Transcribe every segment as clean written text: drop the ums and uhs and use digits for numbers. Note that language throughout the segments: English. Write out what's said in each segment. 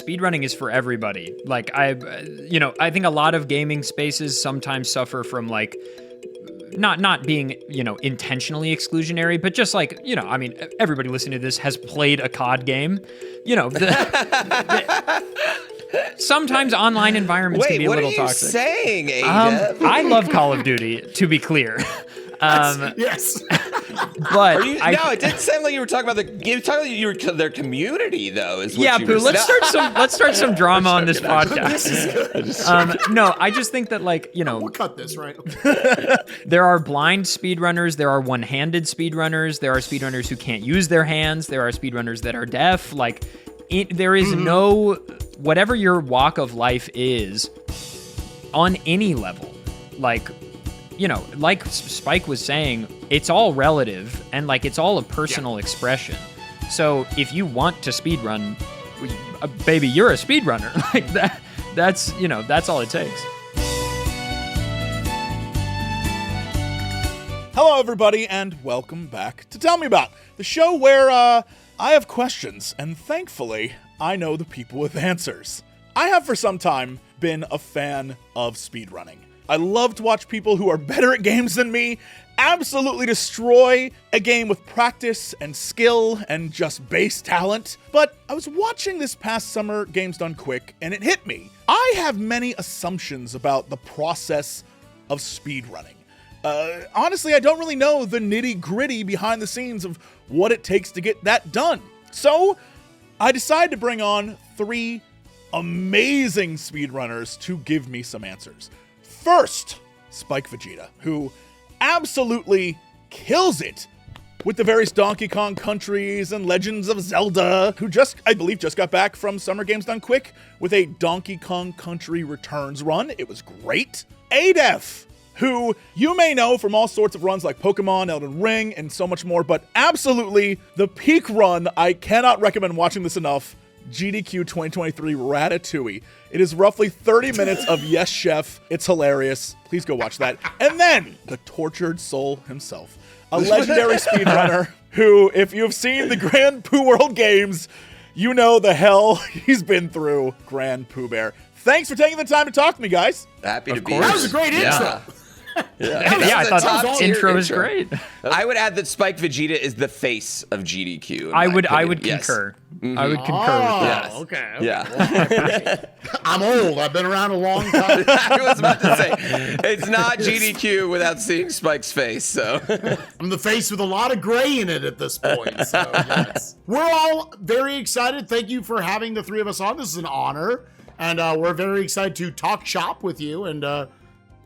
speedrunning is for everybody. Like I think a lot of gaming spaces sometimes suffer from like not being, intentionally exclusionary, but just like, everybody listening to this has played a COD game. Sometimes online environments can be a little toxic. What are you saying, Adef? I love Call of Duty, to be clear. Yes. But no, it didn't sound like you were talking about their community, though. Is what yeah, you Pooh. were Let's start some drama on this podcast. No, I just think that we'll cut this, right? there are blind speedrunners, there are one-handed speedrunners, there are speedrunners who can't use their hands, there are speedrunners that are deaf. Like, there is no whatever your walk of life is on any level. Like Spike was saying, it's all relative and like it's all a personal expression. So if you want to speedrun, baby, you're a speedrunner. Like that's all it takes. Hello, everybody, and welcome back to Tell Me About, the show where I have questions, and thankfully, I know the people with answers. I have for some time been a fan of speedrunning. I love to watch people who are better at games than me absolutely destroy a game with practice and skill and just base talent. But I was watching this past summer Games Done Quick, and it hit me. I have many assumptions about the process of speedrunning. Honestly, I don't really know the nitty-gritty behind the scenes of what it takes to get that done. So, I decided to bring on 3 amazing speedrunners to give me some answers. First, Spikevegeta, who absolutely kills it with the various Donkey Kong countries and Legends of Zelda, who I believe just got back from Summer Games Done Quick with a Donkey Kong Country Returns run. It was great. Adef, who you may know from all sorts of runs like Pokemon, Elden Ring, and so much more, but absolutely the peak run, I cannot recommend watching this enough, GDQ 2023 Ratatouille. It is roughly 30 minutes of Yes Chef. It's hilarious. Please go watch that. And then, the tortured soul himself, a legendary speedrunner who, if you've seen the GrandPooBear World Games, you know the hell he's been through, GrandPooBear. Thanks for taking the time to talk to me, guys. Happy to be here. That was a great intro. Yeah, I thought that intro was great. I would add that Spikevegeta is the face of GDQ. I would concur. Mm-hmm. I would concur with that. Okay. Yeah. I'm old. I've been around a long time. I was about to say, it's not GDQ without seeing Spike's face, so. I'm the face with a lot of gray in it at this point, so yes. We're all very excited. Thank you for having the 3 of us on. This is an honor, and we're very excited to talk shop with you and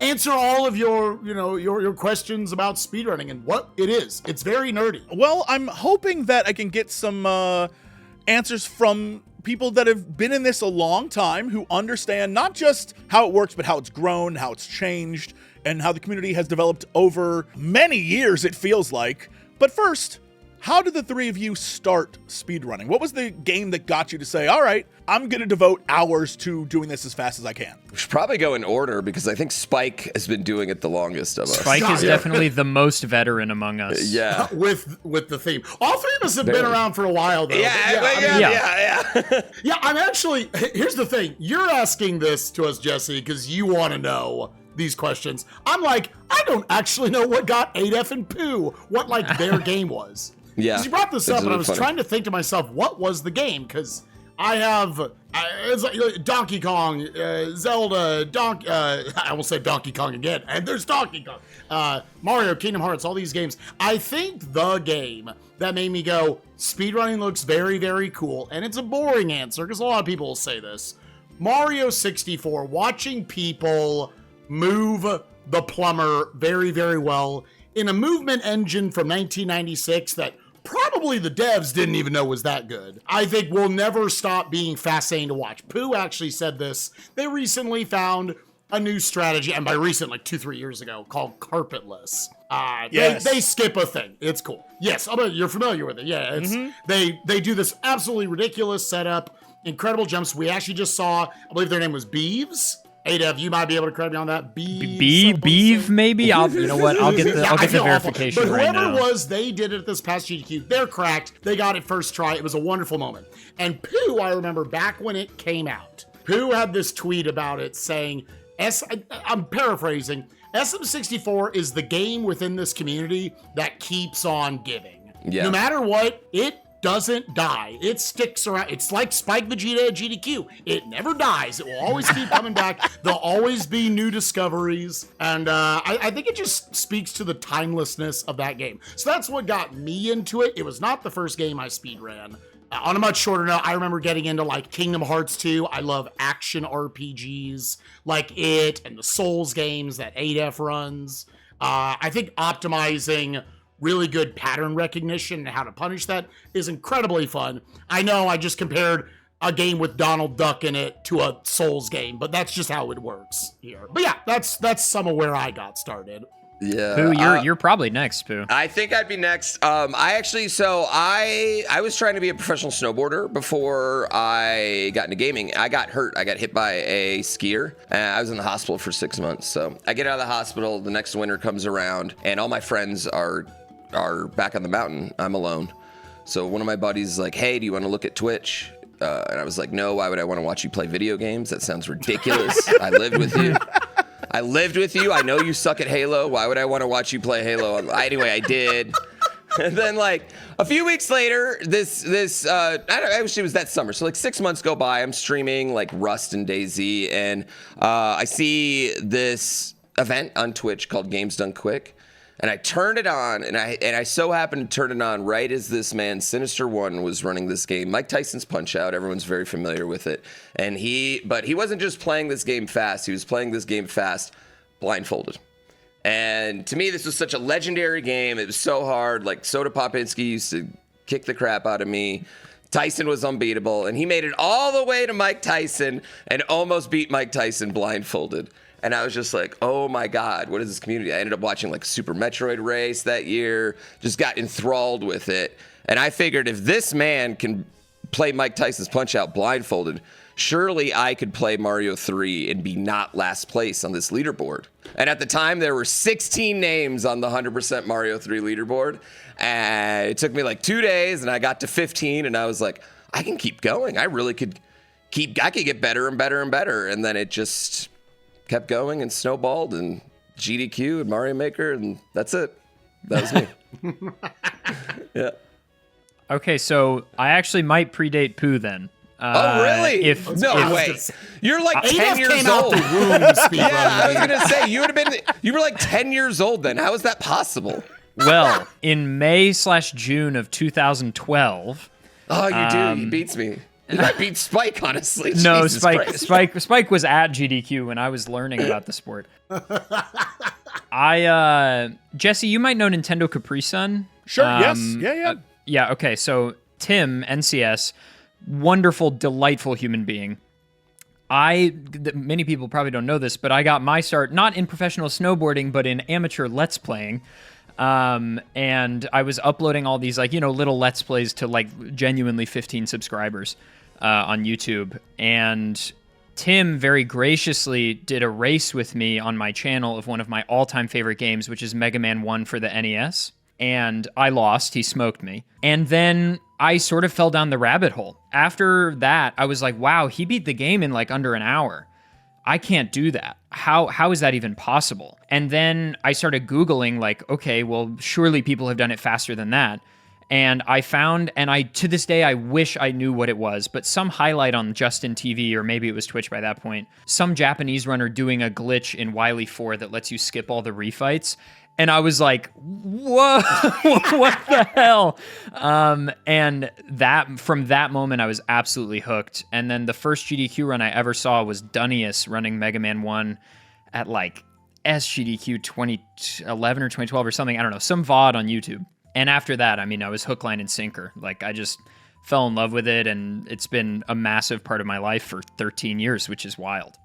answer all of your questions about speedrunning and what it is. It's very nerdy. Well, I'm hoping that I can get some answers from people that have been in this a long time, who understand not just how it works, but how it's grown, how it's changed, and how the community has developed over many years, it feels like. But first, how did the 3 of you start speedrunning? What was the game that got you to say, all right, I'm going to devote hours to doing this as fast as I can? We should probably go in order because I think Spike has been doing it the longest of us. Spike is definitely the most veteran among us. Yeah. With the theme. All 3 of us have been around for a while, though. Yeah. Yeah, I'm actually, here's the thing. You're asking this to us, Jesse, because you want to know these questions. I'm like, I don't actually know what got Adef and Pooh, what like their game was. Yeah. Because you brought this up, and I was trying to think to myself, what was the game? Because I have it's like Donkey Kong, Zelda, I will say Donkey Kong again, and there's Donkey Kong, Mario, Kingdom Hearts, all these games. I think the game that made me go, speedrunning looks very, very cool, and it's a boring answer because a lot of people will say this. Mario 64, watching people move the plumber very, very well in a movement engine from 1996 that probably the devs didn't even know was that good. I think we'll never stop being fascinating to watch. Pooh actually said this. They recently found a new strategy, and by recent, like 2-3 years ago, called carpetless. Yes. They skip a thing. It's cool. Yes, you're familiar with it. Yeah, it's they do this absolutely ridiculous setup, incredible jumps. We actually just saw, I believe their name was Beeves, Adef, you might be able to correct me on that. Beeve, maybe? You know what? I'll get the verification but right whoever now. it was, they did it this past GDQ. They're cracked. They got it first try. It was a wonderful moment. And Pooh, I remember back when it came out, Pooh had this tweet about it saying, I'm paraphrasing, SM64 is the game within this community that keeps on giving. Yeah. No matter what, it doesn't die. It sticks around. It's like Spikevegeta at GDQ. It never dies. It will always keep coming back. There'll always be new discoveries. And I think it just speaks to the timelessness of that game. So that's what got me into it. It was not the first game I speedran. On a much shorter note, I remember getting into like Kingdom Hearts 2. I love action RPGs like it and the Souls games that Adef runs. I think optimizing really good pattern recognition and how to punish that is incredibly fun. I know I just compared a game with Donald Duck in it to a Souls game, but that's just how it works here. But yeah, that's some of where I got started. Yeah. Pooh, you're probably next, Pooh. I think I'd be next. I was trying to be a professional snowboarder before I got into gaming. I got hurt. I got hit by a skier. I was in the hospital for 6 months. So I get out of the hospital. The next winter comes around, and all my friends are back on the mountain. I'm alone. So one of my buddies is like, "Hey, do you want to look at Twitch?" And I was like, "No. Why would I want to watch you play video games? That sounds ridiculous. I lived with you. I know you suck at Halo. Why would I want to watch you play Halo?" Anyway, I did. And then like a few weeks later, this I don't know, actually it was that summer. So like 6 months go by, I'm streaming like Rust and DayZ, and I see this event on Twitch called Games Done Quick. And I turned it on, and I so happened to turn it on right as this man, Sinister One, was running this game, Mike Tyson's Punch-Out. Everyone's very familiar with it. And he wasn't just playing this game fast. He was playing this game fast blindfolded. And to me, this was such a legendary game. It was so hard. Like, Soda Popinski used to kick the crap out of me. Tyson was unbeatable. And he made it all the way to Mike Tyson and almost beat Mike Tyson blindfolded. And I was just like, oh my God, what is this community? I ended up watching like Super Metroid Race that year, just got enthralled with it. And I figured if this man can play Mike Tyson's Punch-Out blindfolded, surely I could play Mario 3 and be not last place on this leaderboard. And at the time, there were 16 names on the 100% Mario 3 leaderboard. And it took me like 2 days, and I got to 15, and I was like, I can keep going. I really could I could get better and better and better. And then it just kept going and snowballed, and GDQ and Mario Maker, and that's it. That was me. Yeah. Okay, so I actually might predate Pooh then. Oh, really? No way. You're like 10 years old. Yeah, I was going to say, you were like 10 years old then. How is that possible? Well, in May/June of 2012. Oh, you do. He beats me. I beat Spike, honestly. No, Jesus Christ. Spike was at GDQ when I was learning about the sport. Jesse, you might know Nintendo Capri Sun. Sure, yes. Yeah. Yeah, okay, so Tim, NCS, wonderful, delightful human being. Many people probably don't know this, but I got my start not in professional snowboarding, but in amateur Let's Playing. And I was uploading all these, little Let's Plays to, genuinely 15 subscribers on YouTube. And Tim very graciously did a race with me on my channel of one of my all-time favorite games, which is Mega Man 1 for the NES. And I lost. He smoked me. And then I sort of fell down the rabbit hole. After that, I was like, wow, he beat the game in under an hour. I can't do that. How is that even possible? And then I started Googling, okay, well, surely people have done it faster than that. And I found, to this day, I wish I knew what it was, but some highlight on Justin TV, or maybe it was Twitch by that point, some Japanese runner doing a glitch in Wily 4 that lets you skip all the refights. And I was like, whoa, what the hell? And from that moment, I was absolutely hooked. And then the first GDQ run I ever saw was Dunnius running Mega Man 1 at SGDQ 2011 or 2012 or something. I don't know, some VOD on YouTube. And after that, I was hook, line, and sinker. I just fell in love with it, and it's been a massive part of my life for 13 years, which is wild.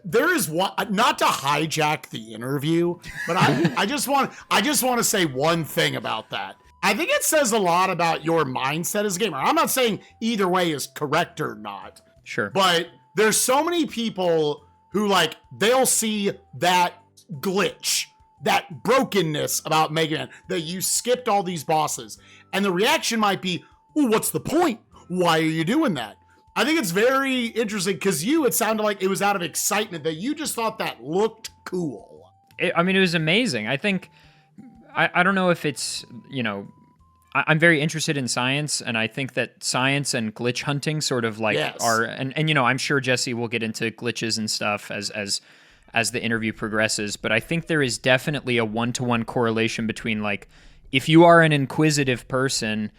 There is one, not to hijack the interview, but I just want to say one thing about that. I think it says a lot about your mindset as a gamer. I'm not saying either way is correct or not. Sure. But there's so many people who like they'll see that glitch, that brokenness about Mega Man, that you skipped all these bosses, and the reaction might be, well, what's the point? Why are you doing that? I think it's very interesting because it sounded like it was out of excitement that you just thought that looked cool. It was amazing. I think, I don't know if it's, I'm very interested in science, and I think that science and glitch hunting sort of like are, and I'm sure Jesse will get into glitches and stuff as the interview progresses, but I think there is definitely a one-to-one correlation between like, if you are an inquisitive person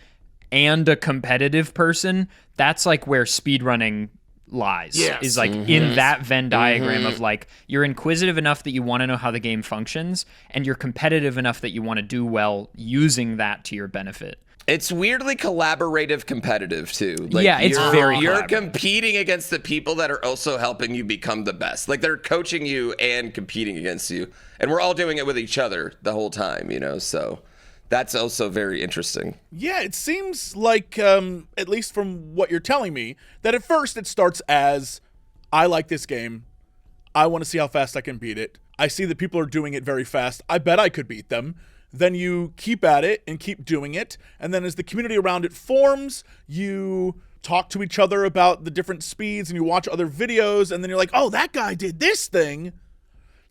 and a competitive person, that's like where speedrunning lies. Yes. Is like in that Venn diagram of like, you're inquisitive enough that you want to know how the game functions, and you're competitive enough that you want to do well using that to your benefit. It's weirdly collaborative competitive too. Like, yeah, it's very You're collaborative. competing against the people that are also helping you become the best. Like, they're coaching you and competing against you. And we're all doing it with each other the whole time, so that's also very interesting. Yeah, it seems like, at least from what you're telling me, that at first it starts as, I like this game. I want to see how fast I can beat it. I see that people are doing it very fast. I bet I could beat them. Then you keep at it and keep doing it. And then as the community around it forms, you talk to each other about the different speeds and you watch other videos. And then you're like, oh, that guy did this thing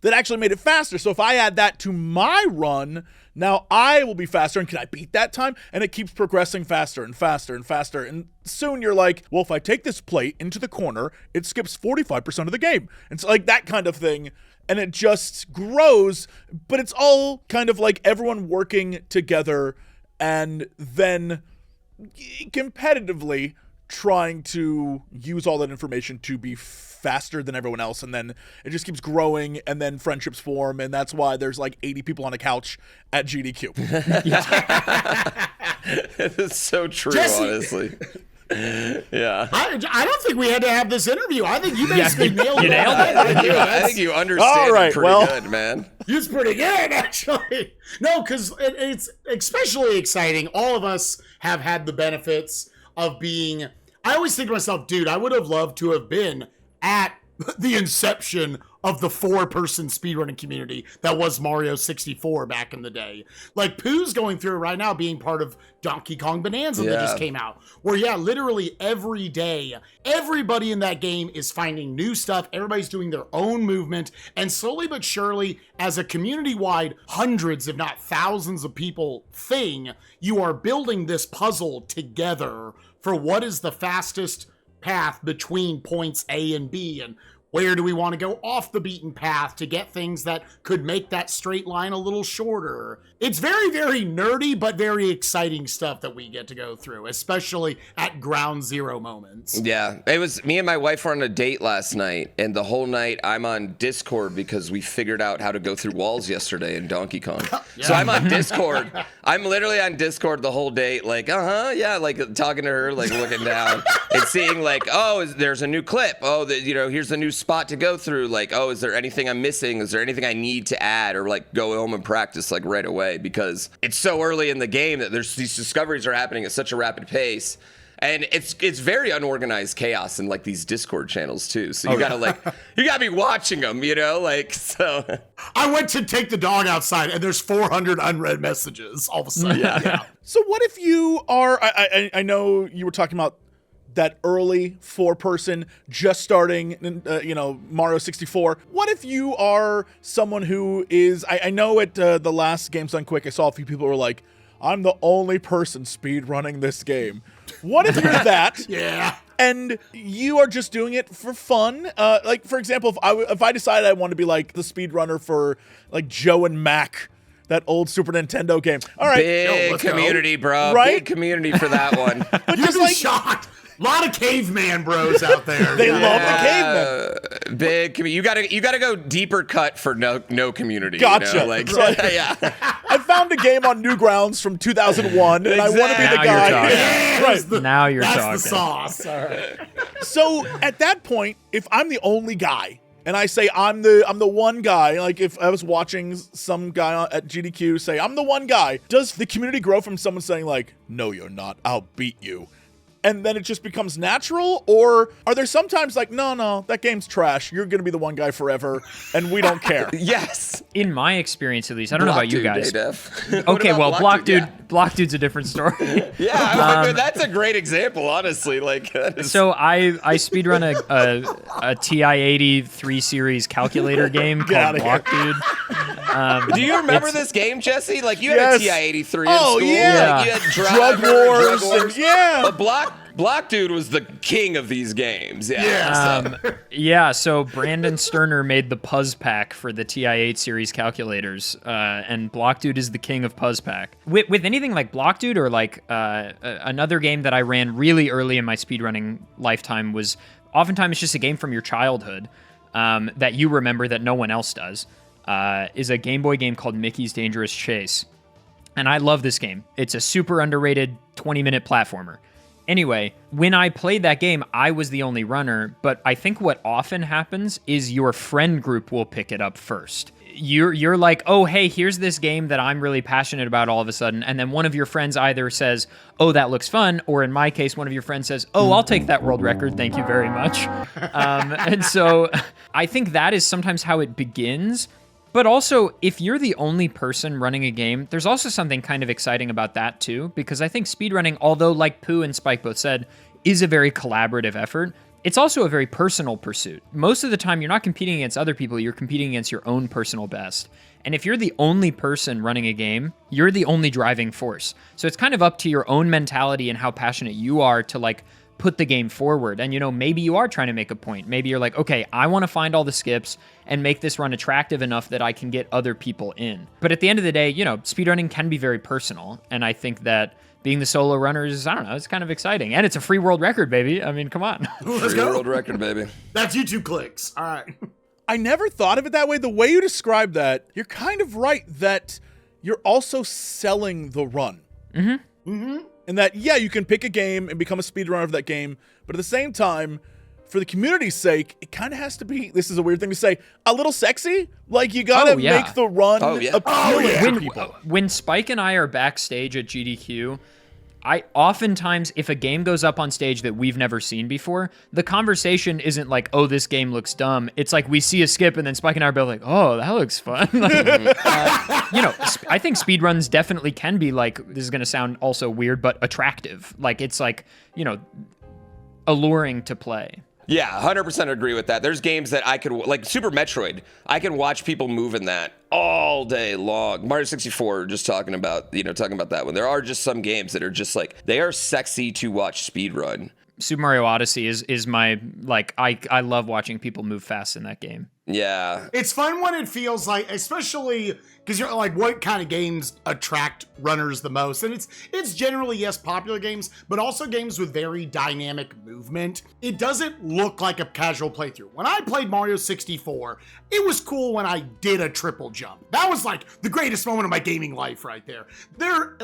that actually made it faster. So if I add that to my run, now I will be faster. And can I beat that time? And it keeps progressing faster and faster and faster. And soon you're like, well, if I take this plate into the corner, it skips 45% of the game. It's like that kind of thing. And it just grows, but it's all kind of like everyone working together and then competitively trying to use all that information to be faster than everyone else. And then it just keeps growing, and then friendships form. And that's why there's like 80 people on a couch at GDQ. It's so true, Jesse. Honestly. Yeah. I don't think we had to have this interview. I think you basically nailed it. I think you understand it pretty good, man. It's pretty good, actually. No, because it's especially exciting. All of us have had the benefits of being... I always think to myself, dude, I would have loved to have been at the inception of the 4-person speedrunning community that was Mario 64 back in the day. Like, Pooh's going through it right now, being part of Donkey Kong Bonanza that just came out. Where, literally every day, everybody in that game is finding new stuff. Everybody's doing their own movement. And slowly but surely, as a community-wide, hundreds, if not thousands of people thing, you are building this puzzle together for what is the fastest path between points A and B, and where do we want to go off the beaten path to get things that could make that straight line a little shorter. It's very, very nerdy, but very exciting stuff that we get to go through, especially at ground zero moments. Yeah, it was me and my wife were on a date last night, and the whole night I'm on Discord because we figured out how to go through walls yesterday in Donkey Kong. So I'm on Discord. I'm literally on Discord the whole date, like, like talking to her, like looking down and seeing like, oh, there's a new clip. Oh, here's a new spot to go through. Like, oh, is there anything I'm missing? Is there anything I need to add or like go home and practice like right away? Because it's so early in the game that there's these discoveries are happening at such a rapid pace. And it's very unorganized chaos in like these Discord channels too. So you gotta be watching them, so. I went to take the dog outside and there's 400 unread messages all of a sudden. Yeah. So what if you are, I know you were talking about that early 4-person just starting, Mario 64. What if you are someone who is, I know at the last Games Done Quick, I saw a few people who were like, I'm the only person speed running this game. What if you're that? Yeah. And you are just doing it for fun? Like, for example, if I decided I wanted to be like the speedrunner for like Joe and Mac, that old Super Nintendo game. All right. Big community, bro. Right? Big community for that one. But You'd just be like, shocked. A lot of caveman bros out there. They love the cavemen. Big community. You gotta go deeper cut for no community. Gotcha. Yeah. I found a game on Newgrounds from 2001, and I want to be the Now guy. you're talking. Right. Now you're That's talking. the sauce. All right. So at that point, if I'm the only guy, and I say I'm the one guy, like if I was watching some guy at GDQ say I'm the one guy, does the community grow from someone saying like, no, you're not, I'll beat you, and then it just becomes natural? Or are there sometimes like, no, that game's trash. You're going to be the one guy forever, and we don't care? Yes. In my experience, at least, I don't know about you guys. Adef. Okay, well, Block Dude, Yeah, Block Dude's a different story. that's a great example, honestly. Like, that is- So I speedrun a TI-80 3 series calculator game called outta Block Dude. do you remember this game, Jesse? Like, you had Yes. a TI-83 in Oh, school. yeah. Like, you had Drug Wars, and- yeah. But Block Dude was the king of these games. Yeah. So Brandon Sterner made the Puzz Pack for the TI-8 series calculators, and Block Dude is the king of Puzz Pack. With anything like Block Dude or like another game that I ran really early in my speedrunning lifetime was oftentimes just a game from your childhood that you remember that no one else does, is a Game Boy game called Mickey's Dangerous Chase. And I love this game. It's a super underrated 20-minute platformer. Anyway, when I played that game, I was the only runner, but I think what often happens is your friend group will pick it up first. You're like, oh, hey, here's this game that I'm really passionate about all of a sudden, and then one of your friends either says, oh, that looks fun, or in my case, one of your friends says, oh, I'll take that world record, thank you very much. And so I think that is sometimes how it begins. But also, if you're the only person running a game, there's also something kind of exciting about that too, because I think speedrunning, although like Pooh and Spike both said, is a very collaborative effort, it's also a very personal pursuit. Most of the time, you're not competing against other people, you're competing against your own personal best. And if you're the only person running a game, you're the only driving force. So it's kind of up to your own mentality and how passionate you are to like put the game forward. And, maybe you are trying to make a point. Maybe you're like, okay, I want to find all the skips and make this run attractive enough that I can get other people in. But at the end of the day, speedrunning can be very personal. And I think that being the solo runner is, I don't know, it's kind of exciting. And it's a free world record, baby. I mean, come on. Let's Free go. world record, baby. That's YouTube clicks. All right. I never thought of it that way. The way you describe that, you're kind of right that you're also selling the run. And that, yeah, you can pick a game and become a speedrunner of that game, but at the same time, for the community's sake, it kind of has to be, this is a weird thing to say, a little sexy. Like, you gotta make the run appealing to people. When Spike and I are backstage at GDQ, I oftentimes, if a game goes up on stage that we've never seen before, the conversation isn't like, oh, this game looks dumb. It's like we see a skip and then Spike and I are both like, oh, that looks fun. I think speedruns definitely can be like, this is going to sound also weird, but attractive. Like, it's like, alluring to play. Yeah, 100% agree with that. There's games that I could, like Super Metroid, I can watch people move in that all day long. Mario 64, just talking about that one. There are just some games that are just like, they are sexy to watch speedrun. Super Mario Odyssey is my, like, I love watching people move fast in that game. Yeah. It's fun when it feels like, especially because you're like, what kind of games attract runners the most? And it's generally, yes, popular games, but also games with very dynamic movement. It doesn't look like a casual playthrough. When I played Mario 64, it was cool when I did a triple jump. That was like the greatest moment of my gaming life right there. They're,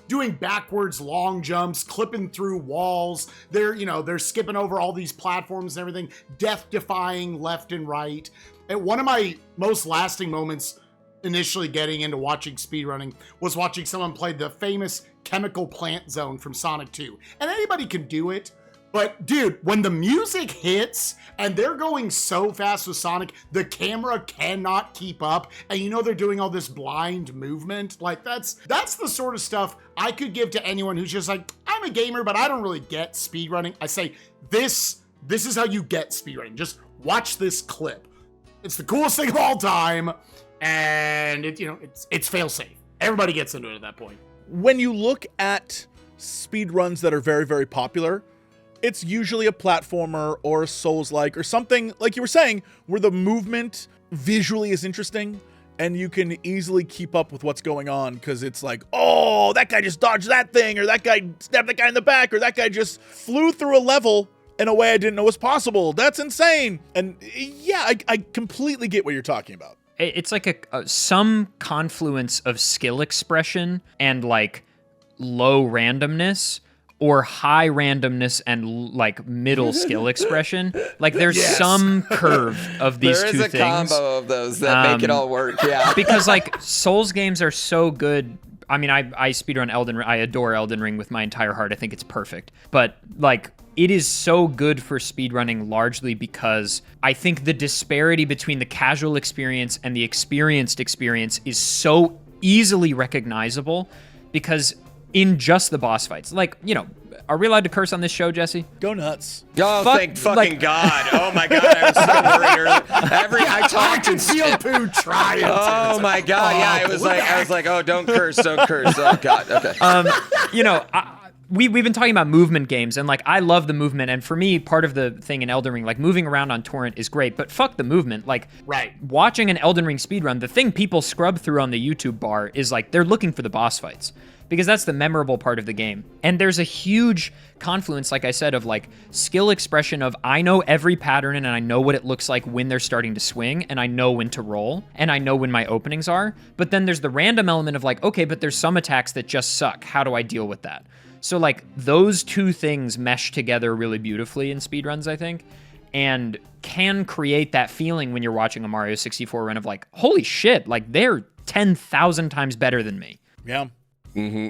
doing backwards long jumps, clipping through walls. They're skipping over all these platforms and everything, death-defying left and right. And one of my most lasting moments initially getting into watching speedrunning was watching someone play the famous chemical plant zone from Sonic 2. And anybody can do it, but dude, when the music hits and they're going so fast with Sonic, the camera cannot keep up. And they're doing all this blind movement. Like that's the sort of stuff I could give to anyone who's just like, I'm a gamer, but I don't really get speedrunning. I say, this is how you get speedrunning. Just watch this clip. It's the coolest thing of all time, and it's fail-safe. Everybody gets into it at that point. When you look at speedruns that are very, very popular, it's usually a platformer or a Souls-like or something, like you were saying, where the movement visually is interesting, and you can easily keep up with what's going on, because it's like, oh, that guy just dodged that thing, or that guy stabbed that guy in the back, or that guy just flew through a level in a way I didn't know was possible. That's insane. And yeah, I completely get what you're talking about. It's like some confluence of skill expression and like low randomness, or high randomness and like middle skill expression. Like there's some curve of these two things. There is a combo of those that make it all work. Yeah. Because like Souls games are so good. I mean, I speedrun Elden Ring. I adore Elden Ring with my entire heart. I think it's perfect. But like, it is so good for speedrunning largely because I think the disparity between the casual experience and the experienced experience is so easily recognizable because in just the boss fights, like, you know, are we allowed to curse on this show, Jesse? Go nuts. Oh, thank fucking God. Oh my God. I was so worried earlier. I talked and Feel poo trying. Oh my God. Yeah, I was like, oh, don't curse. Oh God. Okay. You know, we've been talking about movement games, and like, I love the movement, and for me, part of the thing in Elden Ring, like, moving around on torrent is great, but fuck the movement. Like, right. Watching an Elden Ring speedrun, the thing people scrub through on the YouTube bar is like, they're looking for the boss fights, because that's the memorable part of the game. And there's a huge confluence, like I said, of like skill expression of, I know every pattern and I know what it looks like when they're starting to swing, and I know when to roll, and I know when my openings are. But then there's the random element of like, okay, but there's some attacks that just suck. How do I deal with that? So like, those two things mesh together really beautifully in speedruns, I think, and can create that feeling when you're watching a Mario 64 run of like, holy shit, like, they're 10,000 times better than me. Yeah. Mm-hmm.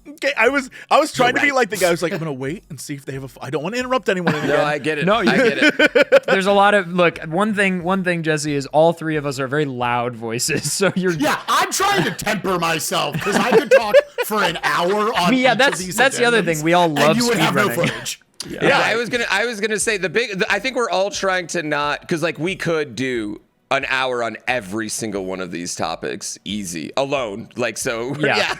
Okay, I was trying to be like the guy who's like, I'm gonna wait and see if they have I don't want to interrupt anyone. No, I get it. No, I get it. There's a lot of, look, one thing, Jesse, is all three of us are very loud voices, so you're... Yeah, I'm trying to temper myself, because I could talk for an hour on yeah, each that's of these the other thing. We all love and you would have no speedrunning. footage. Yeah, I was gonna say I think we're all trying to not, because like, we could do an hour on every single one of these topics easy alone, like, so yeah.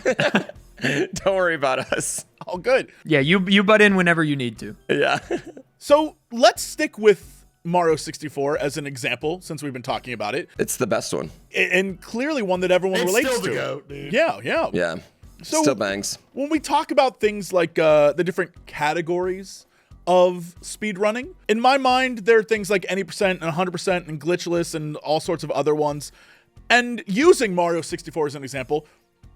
Don't worry about us. All good. Yeah, you butt in whenever you need to. Yeah. So let's stick with Mario 64 as an example, since we've been talking about it. It's the best one. And clearly one that everyone It's relates still to. the GOAT, dude. Yeah. Yeah. So Still bangs. When we talk about things like the different categories of speedrunning, in my mind, there are things like any percent and 100% and glitchless and all sorts of other ones. And using Mario 64 as an example,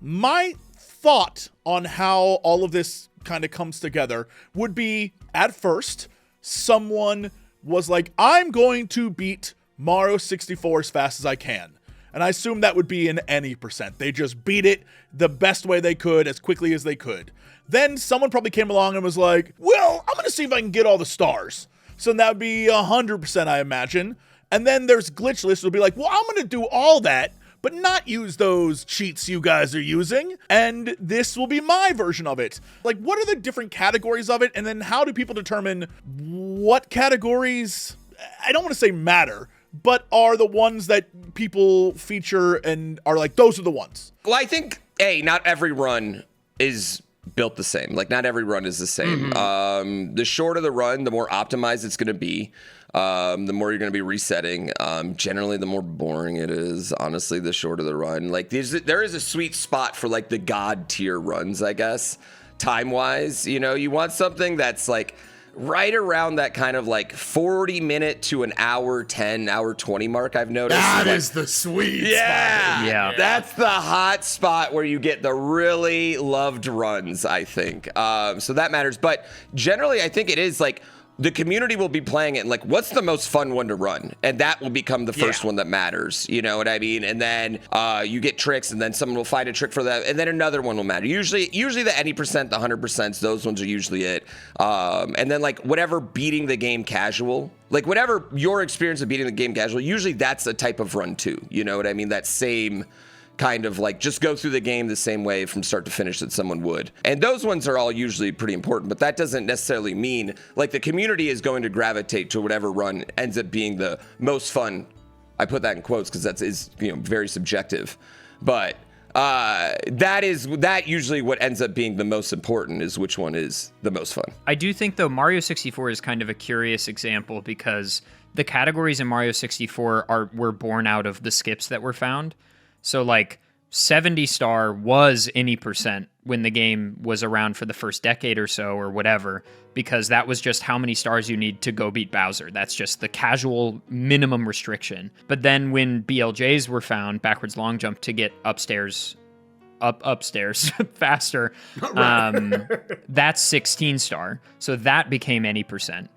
my thought on how all of this kind of comes together would be, at first, someone was like, I'm going to beat Mario 64 as fast as I can. And I assume that would be in any percent. They just beat it the best way they could, as quickly as they could. Then someone probably came along and was like, well, I'm going to see if I can get all the stars. So that would be 100%, I imagine. And then there's glitchless, it'll be like, well, I'm going to do all that, but not use those cheats you guys are using. And this will be my version of it. Like, what are the different categories of it? And then how do people determine what categories, I don't want to say matter, but are the ones that people feature and are like, those are the ones? Well, I think, not every run is built the same. Like, not every run is the same. The shorter the run, the more optimized it's going to be. The more you're going to be resetting. Generally, the more boring it is. Honestly, the shorter the run. Like, there is a sweet spot for like the god tier runs, I guess, time wise. You know, you want something that's like right around that kind of like 40-minute to an hour 10, hour 20 mark, I've noticed. That is the sweet spot. Yeah. That's the hot spot where you get the really loved runs, I think. So that matters. But generally, I think it is like, the community will be playing it and like, what's the most fun one to run? And that will become the first one that matters. You know what I mean? And then you get tricks, and then someone will find a trick for that, and then another one will matter. Usually the any percent, the 100%, those ones are usually it. And then like whatever beating the game casual, like whatever your experience of beating the game casual, usually that's a type of run too. You know what I mean? That same kind of like, just go through the game the same way from start to finish that someone would. And those ones are all usually pretty important, but that doesn't necessarily mean like the community is going to gravitate to whatever run ends up being the most fun. I put that in quotes because that is, you know, very subjective, but that usually what ends up being the most important is which one is the most fun. I do think, though, Mario 64 is kind of a curious example because the categories in Mario 64 were born out of the skips that were found. So like 70 star was any percent when the game was around for the first decade or so or whatever, because that was just how many stars you need to go beat Bowser. That's just the casual minimum restriction. But then when BLJs were found, backwards long jump, to get upstairs faster, that's 16 star. So that became any percent.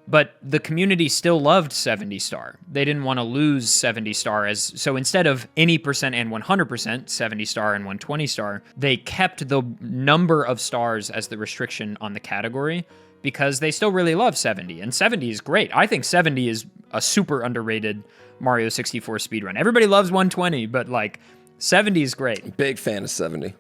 But the community still loved 70 star. They didn't want to lose 70 star so instead of any percent and 100%, 70 star and 120 star, they kept the number of stars as the restriction on the category because they still really love 70. And 70 is great. I think 70 is a super underrated Mario 64 speedrun. Everybody loves 120, but like 70 is great. Big fan of 70.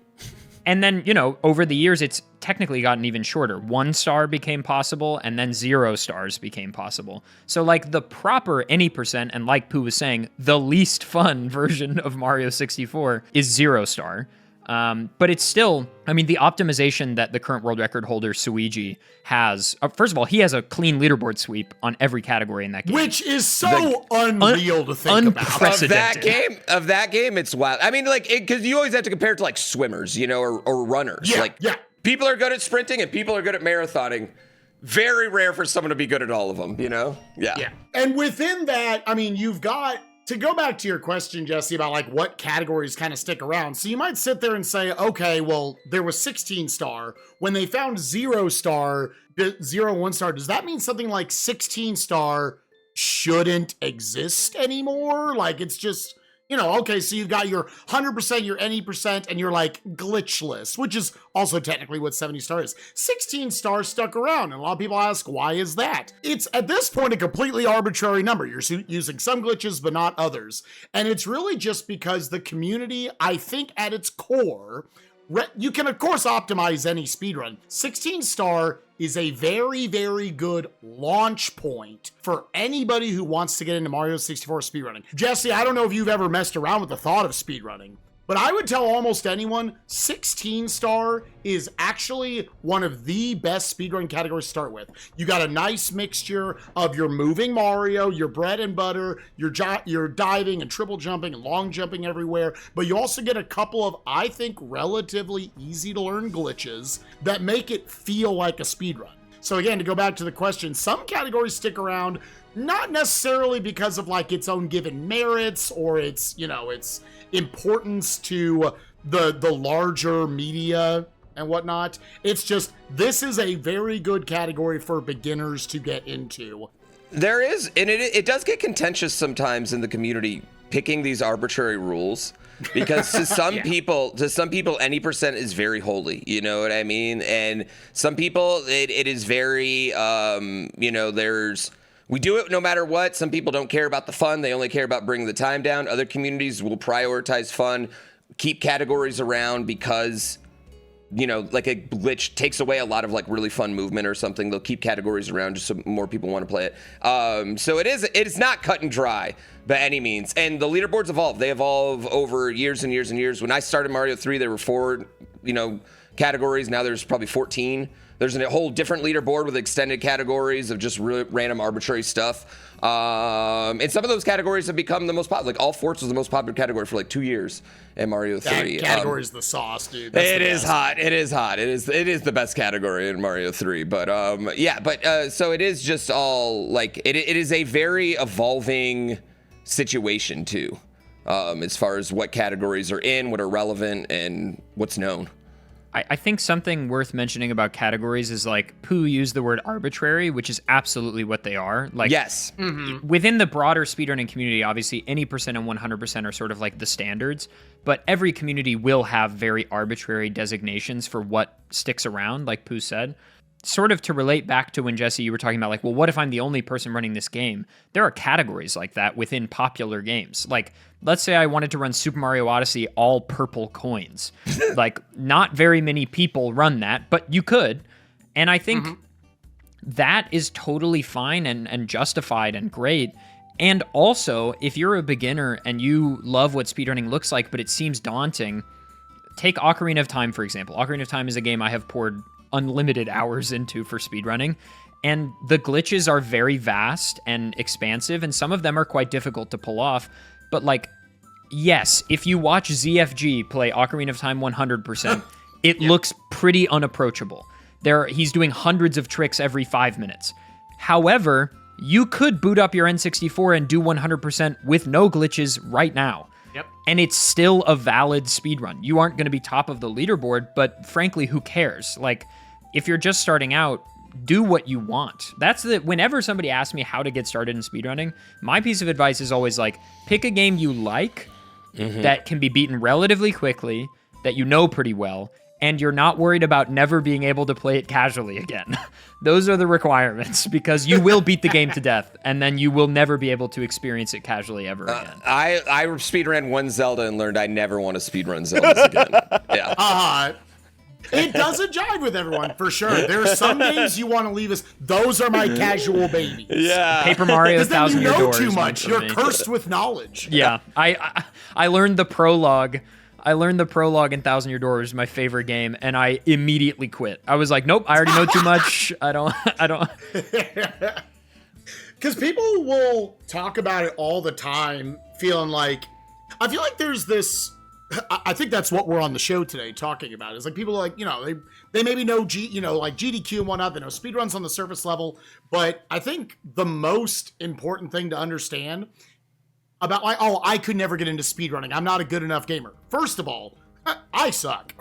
And then, over the years, it's technically gotten even shorter. 1 star became possible, and then 0 stars became possible. So, like, the proper any percent, and like Pooh was saying, the least fun version of Mario 64 is 0 star. But it's still, the optimization that the current world record holder, Suigi, has, first of all, he has a clean leaderboard sweep on every category in that game. Which is so unreal to think about. Of that game, it's wild. Because you always have to compare it to, like, swimmers, or runners. Yeah. People are good at sprinting and people are good at marathoning. Very rare for someone to be good at all of them, Yeah. And within that, you've got, to go back to your question, Jesse, about like what categories kind of stick around. So you might sit there and say, okay, well, there was 16 star. When they found 0 star, 0, 1 star, does that mean something like 16 star shouldn't exist anymore? Like it's just, okay, so you've got your 100%, your any percent, and you're like glitchless, which is also technically what 70 star is. 16 stars stuck around, and a lot of people ask, why is that? It's, at this point, a completely arbitrary number. You're using some glitches, but not others. And it's really just because the community, I think at its core, you can, of course, optimize any speedrun. 16 star is a very, very good launch point for anybody who wants to get into Mario 64 speedrunning. Jesse, I don't know if you've ever messed around with the thought of speedrunning, but I would tell almost anyone 16 star is actually one of the best speedrun categories to start with. You got a nice mixture of your moving Mario, your bread and butter, your diving and triple jumping and long jumping everywhere, but you also get a couple of, I think, relatively easy to learn glitches that make it feel like a speedrun. So again, to go back to the question, some categories stick around, not necessarily because of like its own given merits or its, its importance to the larger media and whatnot. It's just, this is a very good category for beginners to get into. There is, and it does get contentious sometimes in the community picking these arbitrary rules. Because to some people, any percent is very holy. You know what I mean? And some people, it is very, we do it no matter what. Some people don't care about the fun. They only care about bringing the time down. Other communities will prioritize fun, keep categories around because, like a glitch takes away a lot of like really fun movement or something. They'll keep categories around just so more people want to play it. So it's not cut and dry by any means. And the leaderboards evolve. They evolve over years and years and years. When I started Mario 3, there were 4, categories. Now there's probably 14. There's a whole different leaderboard with extended categories of just really random arbitrary stuff. And some of those categories have become the most popular. Like all forts was the most popular category for like 2 years in Mario 3. That category is the sauce, dude. It is hot. It is hot. It is the best category in Mario 3. But so it is just all like it is a very evolving situation too, as far as what categories are in, what are relevant, and what's known. I think something worth mentioning about categories is like Pooh used the word arbitrary, which is absolutely what they are. Like, yes. Within the broader speedrunning community, obviously any percent and 100% are sort of like the standards, but every community will have very arbitrary designations for what sticks around, like Pooh said. Sort of to relate back to when, Jesse, you were talking about like, well, what if I'm the only person running this game? There are categories like that within popular games. Like, let's say I wanted to run Super Mario Odyssey all purple coins. Like, not very many people run that, but you could. And I think that is totally fine and justified and great. And also, if you're a beginner and you love what speedrunning looks like, but it seems daunting, take Ocarina of Time, for example. Ocarina of Time is a game I have poured unlimited hours into for speedrunning, and the glitches are very vast and expansive, and some of them are quite difficult to pull off. But like, yes, if you watch ZFG play Ocarina of Time 100%, it looks pretty unapproachable. He's doing hundreds of tricks every 5 minutes. However, you could boot up your N64 and do 100% with no glitches right now. Yep. And it's still a valid speedrun. You aren't going to be top of the leaderboard, but frankly, who cares? Like, if you're just starting out, do what you want. Whenever somebody asks me how to get started in speedrunning, my piece of advice is always like, pick a game you like that can be beaten relatively quickly, that you know pretty well, and you're not worried about never being able to play it casually again. Those are the requirements, because you will beat the game to death, and then you will never be able to experience it casually ever again. I speedran one Zelda and learned I never want to speedrun Zeldas again. Yeah. It doesn't jive with everyone, for sure. There are some games you want to leave us. Those are my casual babies. Yeah. Paper Mario, Because then Thousand you Year know Door. too is one much. for You're me. cursed with knowledge. Yeah, I learned the prologue. I learned the prologue in Thousand Year Door was my favorite game, and I immediately quit. I was like, nope, I already know too much. I don't. Because people will talk about it all the time, feeling like, I feel like there's this, I think that's what we're on the show today talking about. Is like people are like, they maybe know like GDQ and whatnot, they know speedruns on the surface level, but I think the most important thing to understand about like, oh, I could never get into speedrunning, I'm not a good enough gamer. First of all, I suck.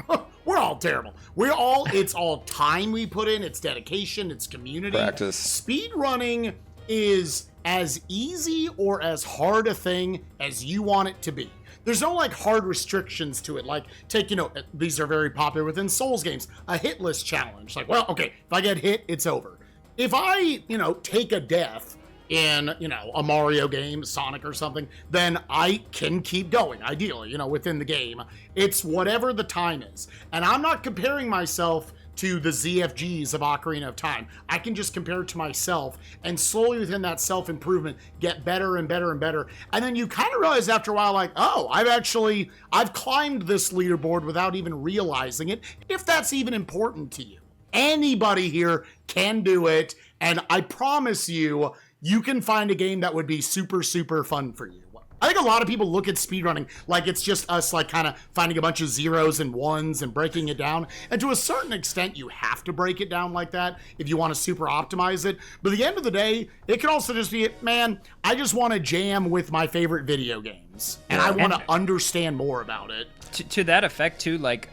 We're all terrible. It's all time we put in, it's dedication, it's community. Practice. Speedrunning is as easy or as hard a thing as you want it to be. There's no like hard restrictions to it. Like take, these are very popular within Souls games, a hit list challenge. Like, well, okay, if I get hit, it's over. If I, take a death in, a Mario game, Sonic or something, then I can keep going, ideally, within the game. It's whatever the time is. And I'm not comparing myself to the ZFGs of Ocarina of Time. I can just compare it to myself and slowly within that self-improvement get better and better and better. And then you kind of realize after a while, like, oh, I've climbed this leaderboard without even realizing it, if that's even important to you. Anybody here can do it, and I promise you, you can find a game that would be super, super fun for you. I think a lot of people look at speedrunning like it's just us like kind of finding a bunch of zeros and ones and breaking it down. And to a certain extent, you have to break it down like that if you want to super optimize it. But at the end of the day, it can also just be, man, I just want to jam with my favorite video games. And I want to understand more about it. To that effect too, like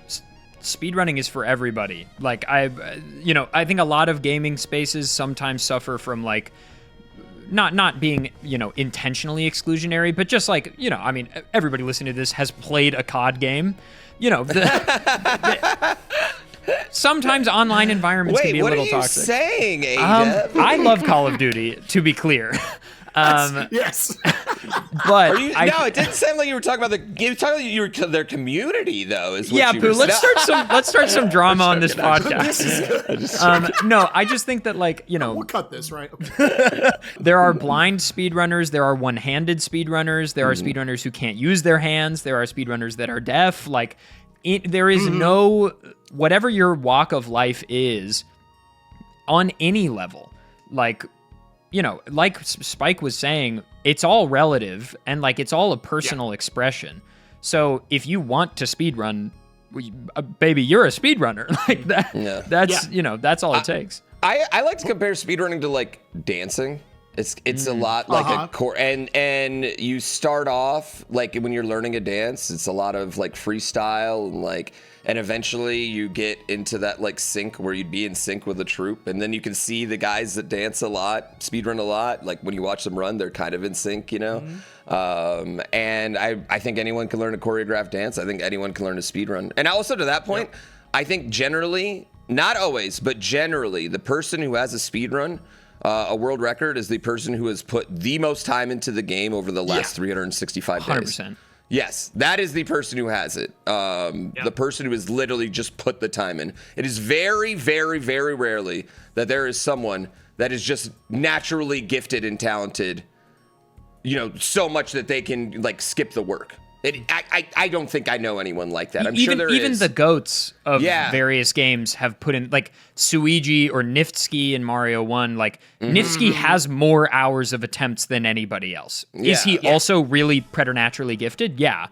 speedrunning is for everybody. Like I think a lot of gaming spaces sometimes suffer from like, not being, intentionally exclusionary, but just like, everybody listening to this has played a COD game. Sometimes online environments can be a little toxic. What are you saying, Adef? I love Call of Duty, to be clear. Yes. But it didn't sound like you were talking about their community, though. Is what you Pooh, were let's start some drama on this podcast. No, I just think that We'll cut this, right? Okay. there are blind speedrunners, there are one-handed speedrunners, there are speedrunners who can't use their hands, there are speedrunners that are deaf. Like, there is no, whatever your walk of life is, on any level, like Spike was saying, it's all relative and like it's all a personal expression. So if you want to speedrun, baby, you're a speedrunner. Like that. That's all it takes. I like to compare speedrunning to like dancing. It's a lot like a core, and you start off like when you're learning a dance, it's a lot of like freestyle and eventually you get into that like sync where you'd be in sync with a troupe, and then you can see the guys that dance a lot, speedrun a lot. Like when you watch them run, they're kind of in sync, And I think anyone can learn a choreographed dance. I think anyone can learn a speedrun. And also to that point, I think generally, not always, but generally, the person who has a speedrun, a world record, is the person who has put the most time into the game over the last 365 days. 100%. Yes, that is the person who has it. The person who has literally just put the time in. It is very, very, very rarely that there is someone that is just naturally gifted and talented, so much that they can like skip the work. I don't think I know anyone like that. I'm sure there is. Even the goats of various games have put in, like Suigi or Niftsky in Mario 1. Like Niftsky has more hours of attempts than anybody else. Is he also really preternaturally gifted? Yeah.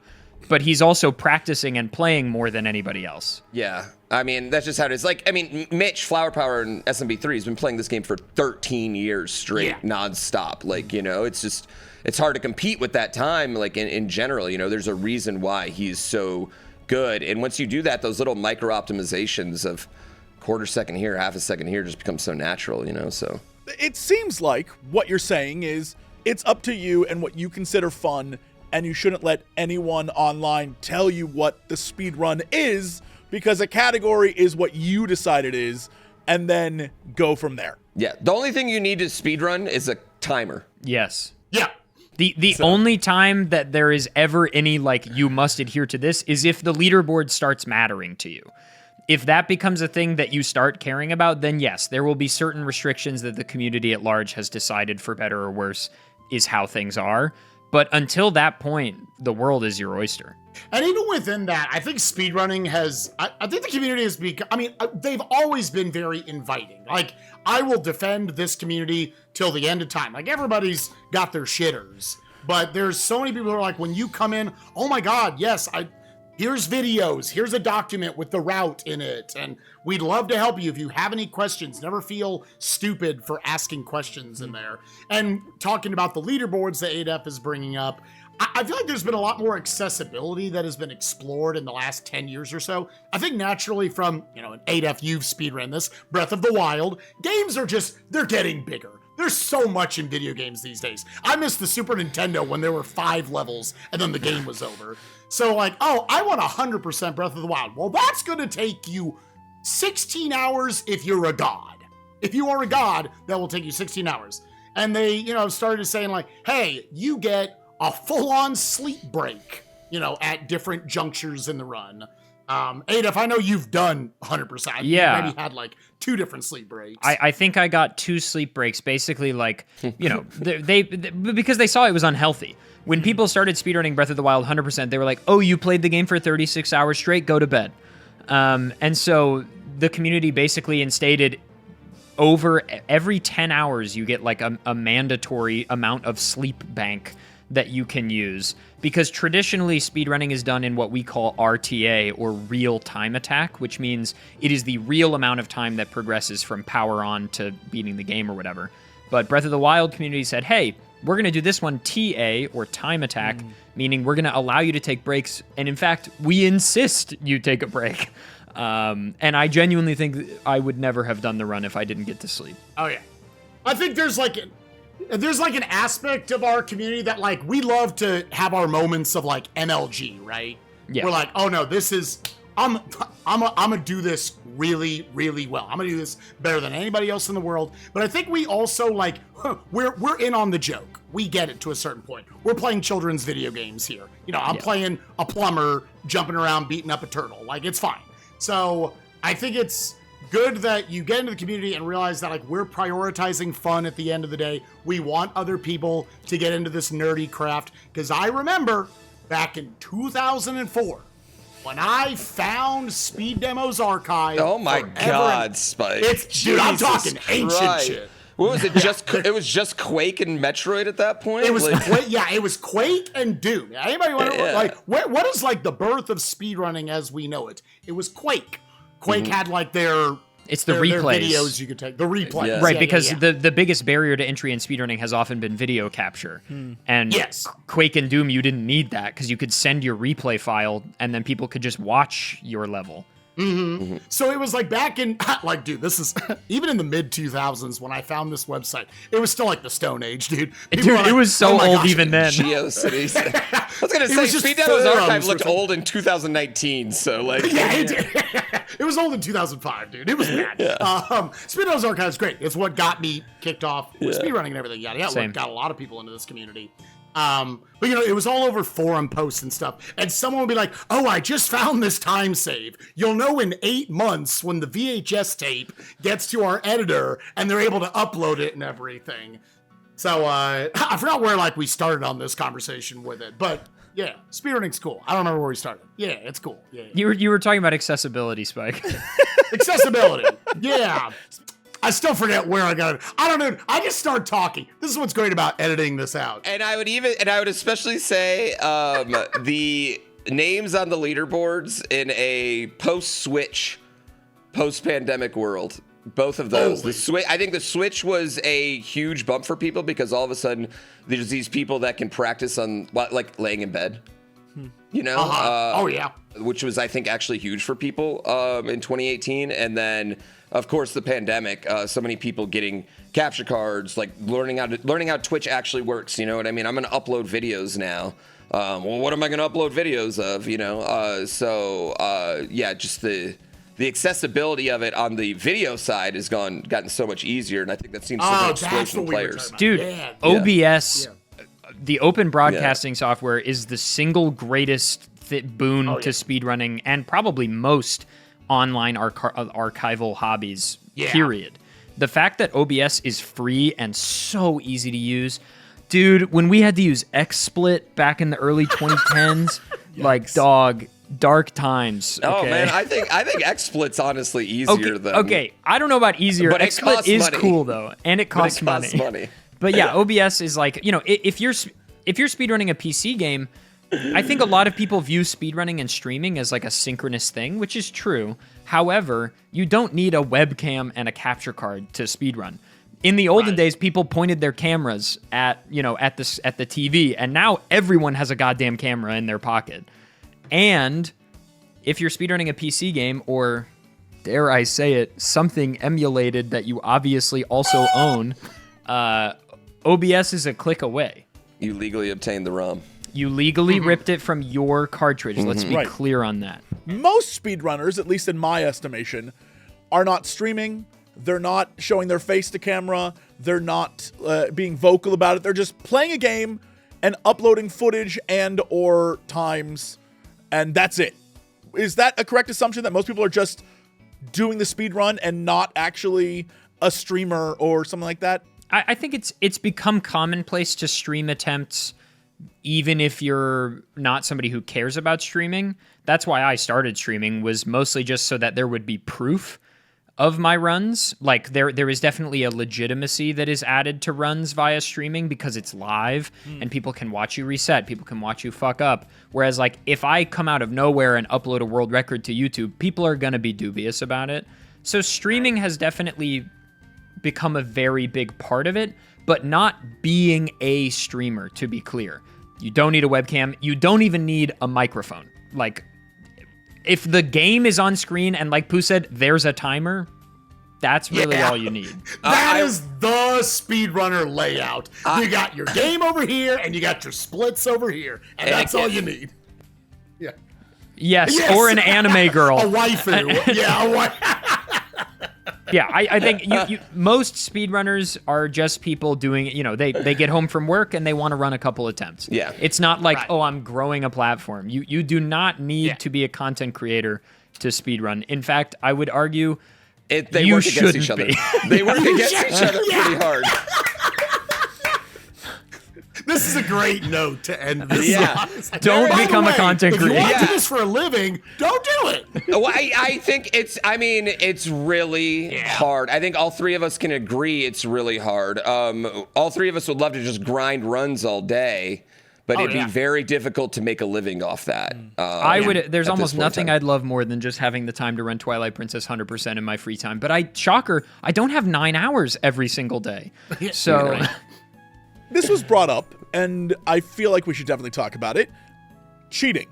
But he's also practicing and playing more than anybody else. Yeah. I mean, that's just how it is. Like, I mean, Mitch, Flower Power, and SMB3 has been playing this game for 13 years straight, nonstop. Like, it's just... It's hard to compete with that time, like in general, there's a reason why he's so good. And once you do that, those little micro optimizations of quarter second here, half a second here just becomes so natural, you know, so. It seems like what you're saying is it's up to you and what you consider fun, and you shouldn't let anyone online tell you what the speed run is, because a category is what you decide it is, and then go from there. Yeah, the only thing you need to speedrun is a timer. Yes. Yeah. The only time that there is ever any, like, you must adhere to this is if the leaderboard starts mattering to you. If that becomes a thing that you start caring about, then yes, there will be certain restrictions that the community at large has decided, for better or worse, is how things are. But until that point, the world is your oyster. And even within that, I think speedrunning has, I think the community has become, I mean, they've always been very inviting. Like, I will defend this community till the end of time. Like, everybody's got their shitters. But there's so many people who are like, when you come in, oh my God, yes, here's videos, here's a document with the route in it, and we'd love to help you if you have any questions. Never feel stupid for asking questions in there. And talking about the leaderboards that Adef is bringing up, I feel like there's been a lot more accessibility that has been explored in the last 10 years or so. I think naturally from, Adef, you've speedrun this, Breath of the Wild, games are just, they're getting bigger. There's so much in video games these days. I miss the Super Nintendo when there were 5 levels and then the game was over. So like, oh, I want 100% Breath of the Wild. Well, that's going to take you 16 hours if you're a god. If you are a god, that will take you 16 hours. And they, started saying like, hey, you get a full-on sleep break, at different junctures in the run. Adef, I know you've done 100%. Yeah. Maybe had like 2 different sleep breaks. I think I got 2 sleep breaks, basically like, they because they saw it was unhealthy. When people started speedrunning Breath of the Wild 100%, they were like, oh, you played the game for 36 hours straight, go to bed. And so the community basically instated over every 10 hours, you get like a mandatory amount of sleep bank that you can use, because traditionally speedrunning is done in what we call RTA, or real time attack, which means it is the real amount of time that progresses from power on to beating the game or whatever. But Breath of the Wild community said, hey, we're going to do this one TA, or time attack, meaning we're going to allow you to take breaks, and in fact, we insist you take a break. And I genuinely think I would never have done the run if I didn't get to sleep. Oh yeah. I think there's like an aspect of our community that like we love to have our moments of like MLG, right? Yeah. We're like, oh no, this is I'm gonna do this really, really well. I'm gonna do this better than anybody else in the world. But I think we also like we're in on the joke. We get it to a certain point. We're playing children's video games here. I'm playing a plumber jumping around beating up a turtle. Like, it's fine. So I think it's good that you get into the community and realize that like we're prioritizing fun at the end of the day. We want other people to get into this nerdy craft, because I remember back in 2004 when I found Speed Demos Archive. Oh my God, Spike! Dude, I'm talking ancient shit. What was it? It was just Quake and Metroid at that point. It was Quake, it was Quake and Doom. Anybody want to like what is like the birth of speedrunning as we know it? It was Quake. Quake had like their replays. Videos you could take. The replays. Yes. Right, because the biggest barrier to entry in speedrunning has often been video capture. And Quake and Doom, you didn't need that because you could send your replay file and then people could just watch your level. So it was like back in, like, dude, this is, even in the mid-2000s when I found this website, it was still like the Stone Age, dude. Dude, it was so old even then. GeoCities. I was going to say, Speed Demos Archive looked old in 2019, so like. Yeah, it did. It was old in 2005, dude. It was bad. Speed Demos Archive is great. It's what got me kicked off with speedrunning and everything. Yeah, what got a lot of people into this community. But it was all over forum posts and stuff. And someone would be like, oh, I just found this time save. You'll know in 8 months when the VHS tape gets to our editor and they're able to upload it and everything. So, I forgot where like we started on this conversation with it, but yeah, speedrunning's cool. I don't remember where we started. Yeah, it's cool. Yeah. You were talking about accessibility, Spike. Accessibility. Yeah. I still forget where I got it. I don't know. I just start talking. This is what's great about editing this out. And I would especially say the names on the leaderboards in a post-Switch, post-pandemic world. Both of those. I think the Switch was a huge bump for people because all of a sudden there's these people that can practice on like laying in bed. You know? Oh, yeah. Which was, I think, actually huge for people in 2018. And then, of course, the pandemic. So many people getting capture cards, like learning how Twitch actually works. You know what I mean? I'm going to upload videos now. Well, what am I going to upload videos of? You know? Yeah, just the accessibility of it on the video side has gotten so much easier, and I think that seems to explode from players. Dude, Yeah. OBS, the open broadcasting software, is the single greatest boon to speedrunning and probably most online archival hobbies, period. The fact that OBS is free and so easy to use. Dude, when we had to use XSplit back in the early 2010s, like, dog, dark times. Okay? Oh man, I think XSplit's honestly easier than. Okay, I don't know about easier. But it XSplit costs is money. cool though, and it costs money. But yeah, OBS is like, you know, if you're speedrunning a PC game, I think a lot of people view speedrunning and streaming as like a synchronous thing, which is true. However, you don't need a webcam and a capture card to speedrun. In the olden days, people pointed their cameras at the TV, and now everyone has a goddamn camera in their pocket. And if you're speedrunning a PC game, or dare I say it, something emulated that you obviously also own, OBS is a click away. You legally obtained the ROM. You legally ripped it from your cartridge. Let's be clear on that. Most speedrunners, at least in my estimation, are not streaming. They're not showing their face to camera. They're not being vocal about it. They're just playing a game and uploading footage and or times, and that's it. Is that a correct assumption that most people are just doing the speedrun and not actually a streamer or something like that? I think it's become commonplace to stream attempts, even if you're not somebody who cares about streaming. That's why I started streaming, was mostly just so that there would be proof of my runs. Like there is definitely a legitimacy that is added to runs via streaming because it's live and people can watch you reset, people can watch you fuck up. Whereas like if I come out of nowhere and upload a world record to YouTube, people are gonna be dubious about it. So streaming has definitely become a very big part of it, but not being a streamer, to be clear. You don't need a webcam, you don't even need a microphone. Like, if the game is on screen and like Pooh said, there's a timer, that's really all you need. That is the speedrunner layout. You got your game over here and you got your splits over here. And that's all you need. Yeah. Yes, or an anime girl. A waifu. Yeah, a waifu. Yeah, I think most speedrunners are just people doing, they get home from work and they want to run a couple attempts. Yeah. It's not like, oh, I'm growing a platform. You do not need to be a content creator to speedrun. In fact, I would argue they you work against each shouldn't other. be. They work against each other pretty hard. This is a great note to end this. Yeah. Don't By the become a way, content if you creator. want to do this for a living, don't do it. Well, I think it's really hard. I think all three of us can agree it's really hard. All three of us would love to just grind runs all day, but it'd be very difficult to make a living off that. There's almost nothing I'd love more than just having the time to run Twilight Princess 100% in my free time. But I don't have 9 hours every single day. So This was brought up, and I feel like we should definitely talk about it. Cheating.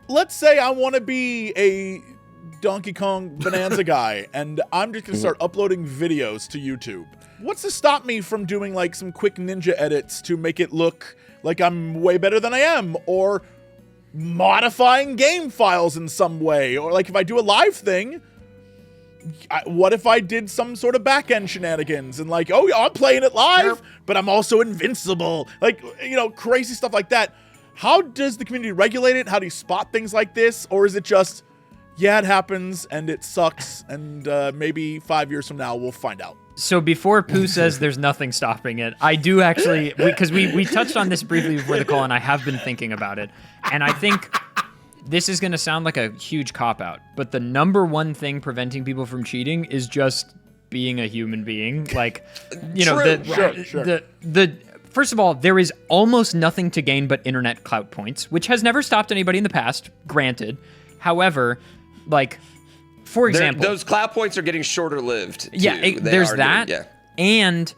Let's say I want to be a Donkey Kong Bonanza guy, and I'm just going to start uploading videos to YouTube. What's to stop me from doing like some quick ninja edits to make it look like I'm way better than I am, or modifying game files in some way, or like if I do a live thing, what if I did some sort of back-end shenanigans and like, oh, yeah, I'm playing it live, but I'm also invincible. Like, crazy stuff like that. How does the community regulate it? How do you spot things like this? Or is it just, it happens and it sucks and maybe 5 years from now we'll find out? So before Pooh says there's nothing stopping it, I do actually, because we touched on this briefly before the call and I have been thinking about it. And I think this is going to sound like a huge cop-out, but the number one thing preventing people from cheating is just being a human being. Like, first of all, there is almost nothing to gain but internet clout points, which has never stopped anybody in the past, granted. However, like, for example, those clout points are getting shorter lived. Yeah, there's that. And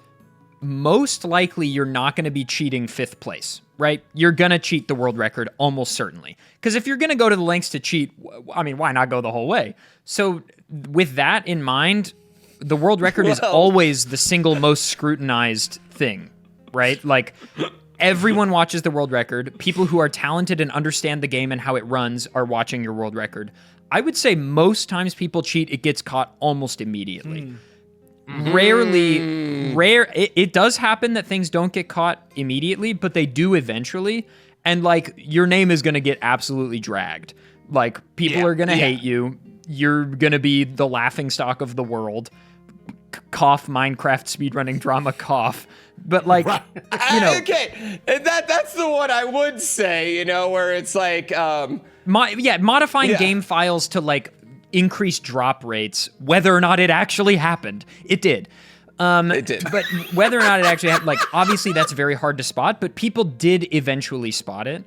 most likely you're not going to be cheating 5th place, right? You're going to cheat the world record almost certainly. Because if you're going to go to the lengths to cheat, I mean, why not go the whole way? So with that in mind, the world record is always the single most scrutinized thing, right? Like, everyone watches the world record. People who are talented and understand the game and how it runs are watching your world record. I would say most times people cheat, it gets caught almost immediately. It does happen that things don't get caught immediately, but they do eventually. And like, your name is going to get absolutely dragged. Like, people are going to hate you. You're going to be the laughingstock of the world. Cough, Minecraft speedrunning drama, cough. But like, you know. Okay, that's the one I would say, you know, where it's like. Modifying game files to like increase drop rates, whether or not it actually happened. It did. It did. But whether or not it actually happened, like, obviously that's very hard to spot, but people did eventually spot it.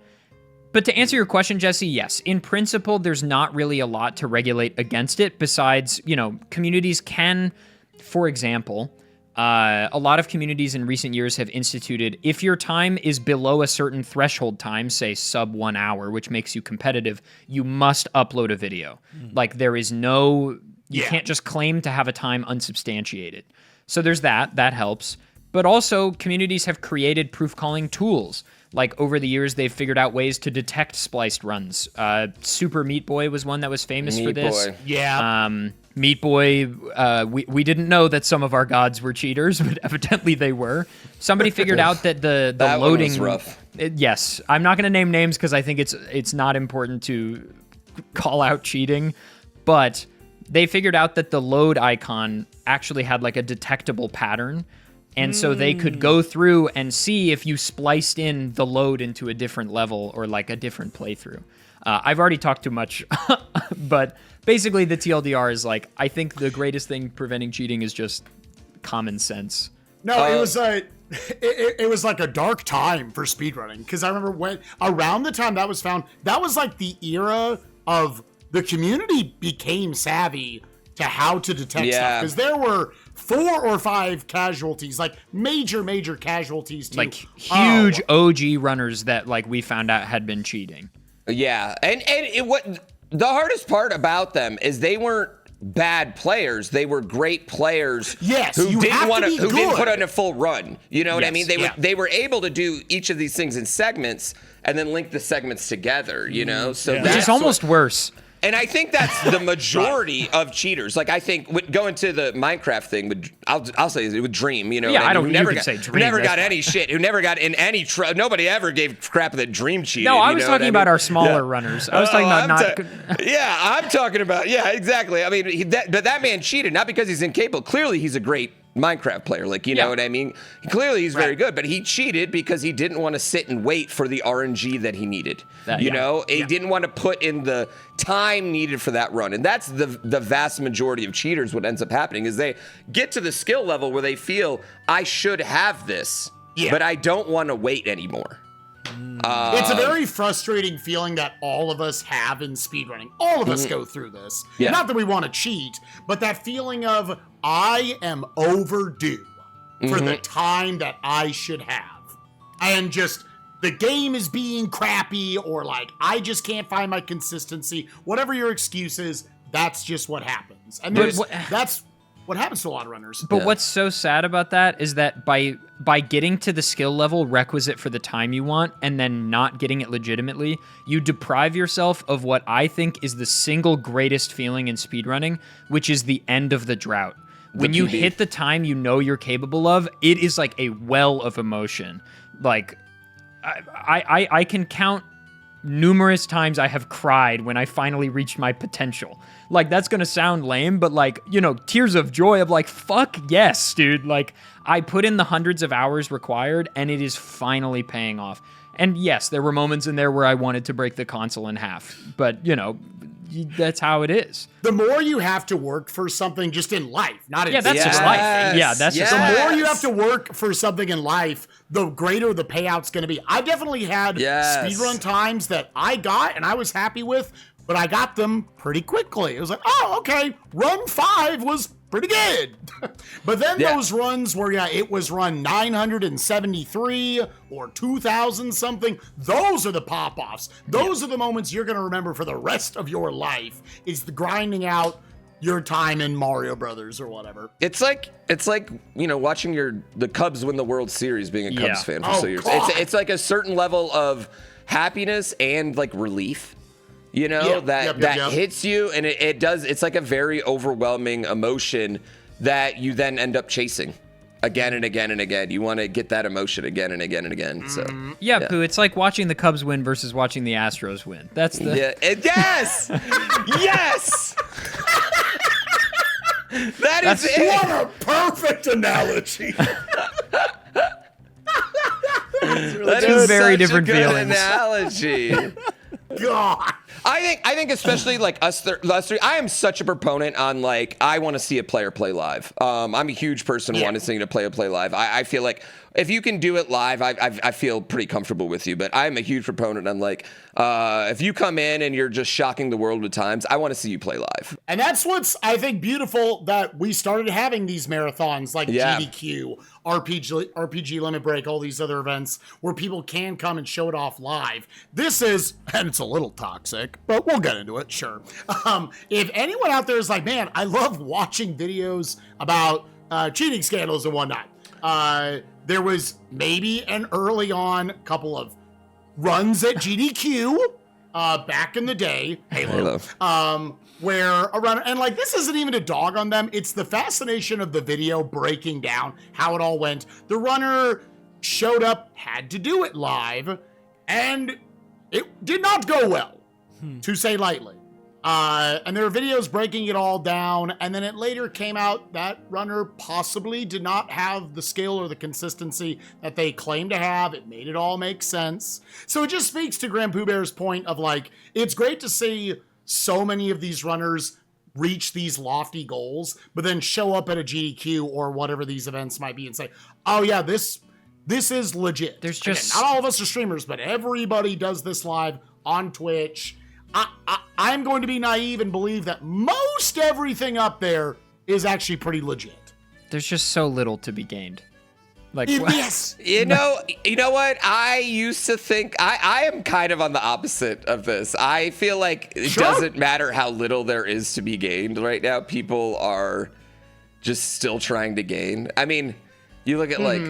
But to answer your question, Jesse, yes, in principle, there's not really a lot to regulate against it besides, you know, communities can, for example, a lot of communities in recent years have instituted, if your time is below a certain threshold time, say sub 1 hour, which makes you competitive, you must upload a video. Like, there is no, you can't just claim to have a time unsubstantiated. So there's that helps. But also, communities have created proof calling tools. Like, over the years, they've figured out ways to detect spliced runs. Super Meat Boy was one that was famous for this. Yeah. Meat Boy, we didn't know that some of our gods were cheaters, but evidently they were. Somebody figured out that the that loading. One was rough. Yes, I'm not going to name names because I think it's not important to call out cheating, but they figured out that the load icon actually had like a detectable pattern. And so they could go through and see if you spliced in the load into a different level or like a different playthrough. I've already talked too much, but basically the TLDR is like, I think the greatest thing preventing cheating is just common sense. No, it was it was like a dark time for speedrunning, because I remember when around the time that was found, that was like the era of the community became savvy to how to detect stuff, because there were 4 or 5 casualties, like major casualties to like huge OG runners that like we found out had been cheating. Yeah, and what the hardest part about them is they weren't bad players. They were great players. Yes, who didn't put on a full run. You know what I mean? They were able to do each of these things in segments and then link the segments together. You know, so which is almost worse. And I think that's the majority of cheaters. Like, I think going to the Minecraft thing, I'll say it with Dream. You know, yeah, I don't. Who You can say Dream. Who never got any shit. Who never got in any. Nobody ever gave crap that Dream cheated. No, I was talking about our smaller runners. I was talking about I'm talking about. Yeah, exactly. I mean, but that man cheated not because he's incapable. Clearly, he's a great Minecraft player, like, you know what I mean? Clearly he's very good, but he cheated because he didn't want to sit and wait for the RNG that he needed. He didn't want to put in the time needed for that run. And that's the vast majority of cheaters. What ends up happening is they get to the skill level where they feel, I should have this, but I don't want to wait anymore. It's a very frustrating feeling that all of us have in speedrunning. All of us go through this. Yeah. Not that we want to cheat, but that feeling of, I am overdue for the time that I should have. And just, the game is being crappy, or like, I just can't find my consistency. Whatever your excuse is, that's just what happens. And that's what happens to a lot of runners. But what's so sad about that is that by getting to the skill level requisite for the time you want and then not getting it legitimately, you deprive yourself of what I think is the single greatest feeling in speedrunning, which is the end of the drought. When you hit the time you know you're capable of, it is like a well of emotion. Like, I can count numerous times I have cried when I finally reached my potential. Like, that's gonna sound lame, but like, you know, tears of joy of like, fuck yes, dude. Like, I put in the hundreds of hours required and it is finally paying off. And yes, there were moments in there where I wanted to break the console in half, but you know, that's how it is. The more you have to work for something just in life, not in that's just life. Yeah, that's just life. The more you have to work for something in life, the greater the payout's going to be. I definitely had speedrun times that I got and I was happy with, but I got them pretty quickly. It was like, oh, okay, run 5 was pretty good. But then Yeah. those runs where, it was run 973 or 2,000 something, those are the pop-offs. Those are the moments you're going to remember for the rest of your life, is the grinding out your time in Mario Brothers or whatever. It's like watching the Cubs win the World Series, being a Cubs fan for so years. God. It's like a certain level of happiness and like relief. That hits you, and it does. It's like a very overwhelming emotion that you then end up chasing again and again and again. You want to get that emotion again and again and again. So Yeah, Pooh, it's like watching the Cubs win versus watching the Astros win. That's the... Yes! Yes! That's it. What a perfect analogy. That Two is very such different a good feelings. analogy. God. I think especially like us three, I am such a proponent on like, I want to see a player play live. I'm a huge person wanting to see a player play live. I feel like if you can do it live, I feel pretty comfortable with you. But I'm a huge proponent on like, if you come in and you're just shocking the world with times, I want to see you play live. And that's what's, I think, beautiful, that we started having these marathons like GDQ, RPG Limit Break, all these other events where people can come and show it off live. This is, and it's a little toxic, but we'll get into it, sure. If anyone out there is like, man, I love watching videos about cheating scandals and whatnot. There was maybe an early on couple of runs at GDQ back in the day, Halo. Where a runner, and like, this isn't even a dog on them, it's the fascination of the video breaking down how it all went. The runner showed up, had to do it live, and it did not go well, to say lightly. And there are videos breaking it all down, and then it later came out that runner possibly did not have the skill or the consistency that they claimed to have. It made it all make sense. So it just speaks to GrandPooBear's point of like, it's great to see so many of these runners reach these lofty goals, but then show up at a GDQ or whatever these events might be and say, oh yeah, this is legit. There's just... Again, not all of us are streamers, but everybody does this live on Twitch. I'm going to be naive and believe that most everything up there is actually pretty legit. There's just so little to be gained. Like, Yes. You know what? I used to think I am kind of on the opposite of this. I feel like it doesn't matter how little there is to be gained right now. People are just still trying to gain. I mean, you look at like,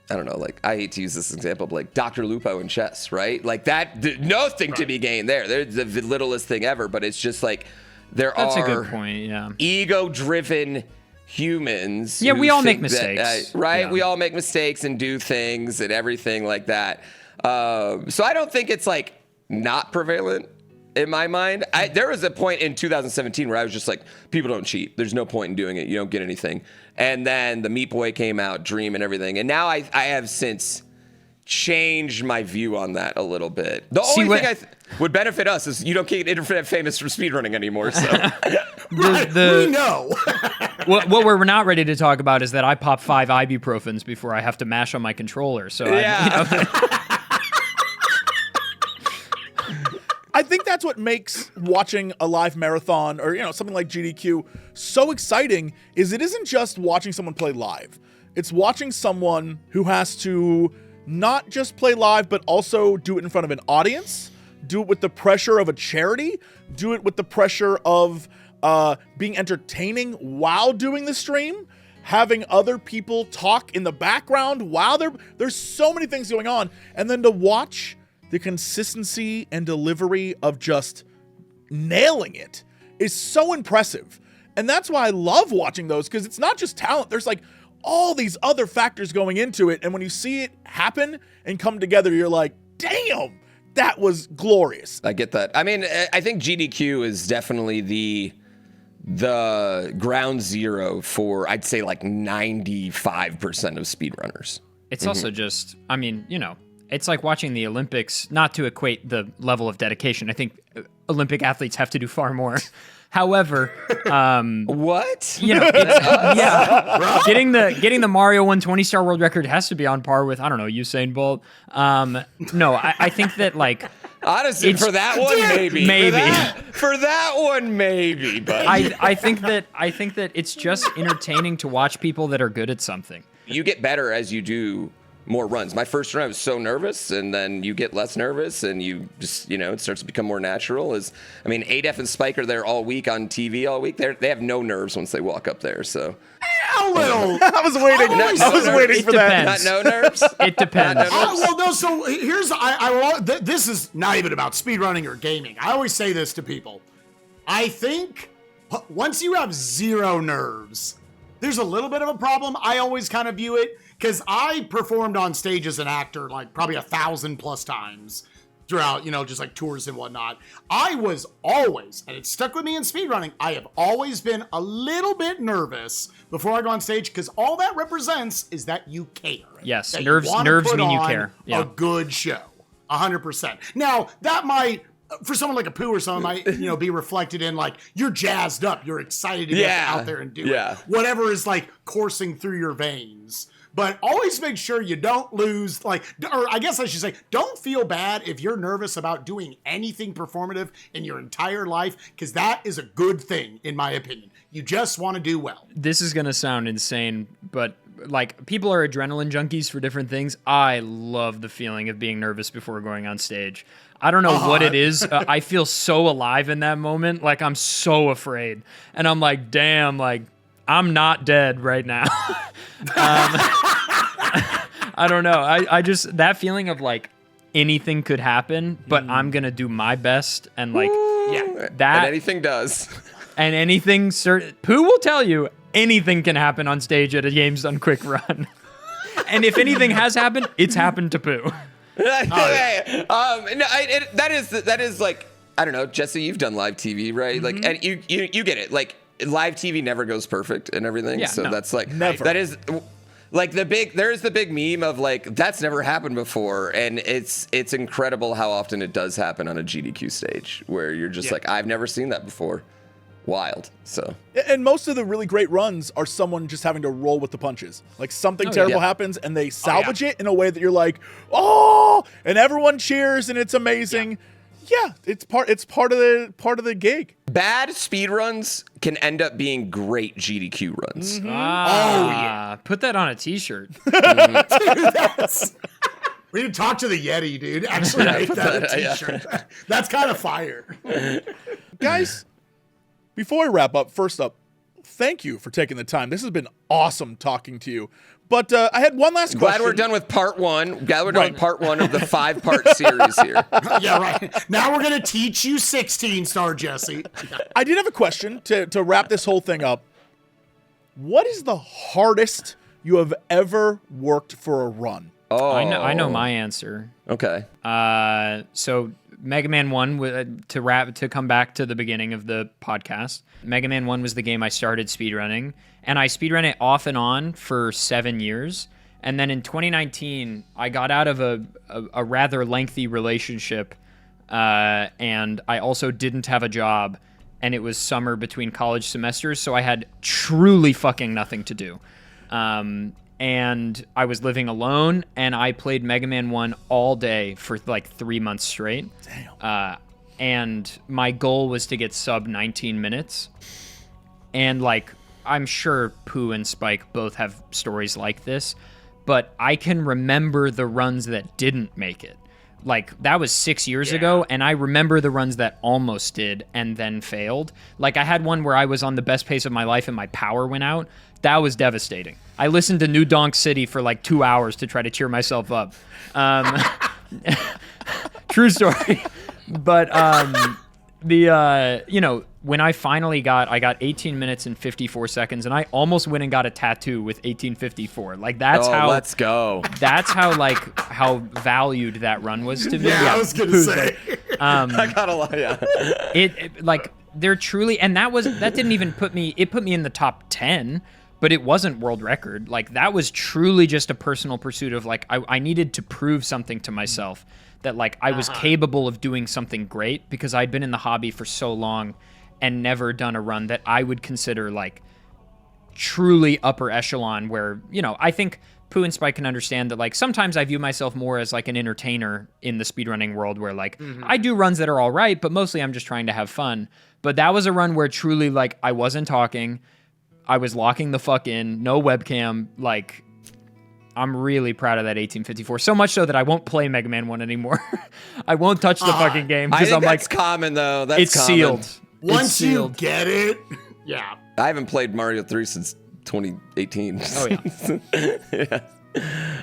I don't know, like, I hate to use this example, but like Dr. Lupo in chess, right? Like that, nothing to be gained there. They're the littlest thing ever, but it's just like, That's a good point, yeah. Ego-driven humans. Yeah, we all make think that, mistakes. right? Yeah. We all make mistakes and do things and everything like that. So I don't think it's like not prevalent in my mind. There was a point in 2017 where I was just like, people don't cheat. There's no point in doing it. You don't get anything. And then the Meat Boy came out, Dream and everything. And now I have since changed my view on that a little bit. The only thing would benefit us is you don't get internet famous for speedrunning anymore. So We know. what we're not ready to talk about is that I pop 5 ibuprofens before I have to mash on my controller. So I think that's what makes watching a live marathon or, something like GDQ so exciting is it isn't just watching someone play live. It's watching someone who has to not just play live, but also do it in front of an audience, do it with the pressure of a charity, do it with the pressure of being entertaining while doing the stream, having other people talk in the background while there's so many things going on. And then to watch the consistency and delivery of just nailing it is so impressive. And that's why I love watching those, because it's not just talent. There's like all these other factors going into it. And when you see it happen and come together, you're like, damn, that was glorious. I get that. I mean, I think GDQ is definitely the ground zero for, I'd say, like 95% of speedrunners. It's also just, I mean, it's like watching the Olympics, not to equate the level of dedication. I think Olympic athletes have to do far more. However, what? Yeah, getting the Mario 120 star world record has to be on par with, I don't know, Usain Bolt. No, I think that like Honestly, for that one, maybe. Maybe. For that one, maybe. But I think that it's just entertaining to watch people that are good at something. you get better as you do more runs. My first run, I was so nervous, and then you get less nervous, and you just, it starts to become more natural. Adef and Spike are there all week on TV all week. They have no nerves once they walk up there, so. A little. I was waiting. I was waiting for that. Depends. Not no nerves? It depends. Well, no. So here's this is not even about speedrunning or gaming. I always say this to people. I think once you have zero nerves, there's a little bit of a problem. I always kind of view it because I performed on stage as an actor like probably 1,000+ times throughout, just like tours and whatnot. I was always, and it stuck with me in speedrunning, I have always been a little bit nervous before I go on stage because all that represents is that you care. Yes, that nerves mean you care. A good show, 100%. Now, that might, for someone like a Pooh or someone might, be reflected in like, you're jazzed up, you're excited to get out there and do it. Whatever is like coursing through your veins. But always make sure you don't lose, or I guess I should say, don't feel bad if you're nervous about doing anything performative in your entire life, because that is a good thing, in my opinion. You just want to do well. This is going to sound insane, but people are adrenaline junkies for different things. I love the feeling of being nervous before going on stage. I don't know what it is. I feel so alive in that moment. Like, I'm so afraid. And I'm like, damn, I'm not dead right now. I don't know. I just, that feeling of anything could happen, but I'm going to do my best. And that. And anything does. And anything, Pooh will tell you, anything can happen on stage at a Games Done Quick run. And if anything has happened, it's happened to Pooh. That is I don't know, Jesse, you've done live TV, right? And you get it. Live TV never goes perfect and everything. Yeah, so no. Never. That is there's the big meme of that's never happened before. And it's incredible how often it does happen on a GDQ stage where you're just I've never seen that before. Wild. So. And most of the really great runs are someone just having to roll with the punches. Something terrible happens and they salvage it in a way that you're like, oh, and everyone cheers and it's amazing. Yeah, it's part of the gig. Bad speed runs can end up being great GDQ runs. Mm-hmm. Put that on a t-shirt. We need to talk to the Yeti, dude. Actually make that a t-shirt. That's kind of fire. Guys, before I wrap up, first up, thank you for taking the time. This has been awesome talking to you. But I had one last question. Glad we're done with part one. Glad we're done with part one of the 5-part series here. Yeah, right. Now we're going to teach you 16-star, Jesse. I did have a question to wrap this whole thing up. What is the hardest you have ever worked for a run? Oh, I know my answer. Okay. So Mega Man 1, to come back to the beginning of the podcast, Mega Man 1 was the game I started speedrunning, and I speedrun it off and on for 7 years. And then in 2019, I got out of a rather lengthy relationship, and I also didn't have a job, and it was summer between college semesters, so I had truly fucking nothing to do. And I was living alone, and I played Mega Man 1 all day for 3 months straight. Damn. And my goal was to get sub 19 minutes. And I'm sure Pooh and Spike both have stories like this, but I can remember the runs that didn't make it. That was 6 years ago, and I remember the runs that almost did and then failed. I had one where I was on the best pace of my life and my power went out. That was devastating. I listened to New Donk City for 2 hours to try to cheer myself up. True story. But when I finally I got 18 minutes and 54 seconds, and I almost went and got a tattoo with 1854. That's how. Let's go. That's how valued that run was to me. Yeah, I was gonna say. I gotta lie. Yeah. They're truly, and that didn't even put me. It put me in the top 10. But it wasn't world record. That was truly just a personal pursuit of I needed to prove something to myself that I was capable of doing something great, because I'd been in the hobby for so long and never done a run that I would consider truly upper echelon, where, I think Pooh and Spike can understand that, like, sometimes I view myself more as like an entertainer in the speedrunning world where like I do runs that are all right, but mostly I'm just trying to have fun. But that was a run where truly like I wasn't talking. I was locking the fuck in, no webcam. Like, I'm really proud of that 1854. So much so that I won't play Mega Man 1 anymore. I won't touch the fucking game I because think I'm that's like, common though. That's it's common. sealed. Once you sealed. get it, yeah. I haven't played Mario 3 since 2018. Oh yeah. Yeah,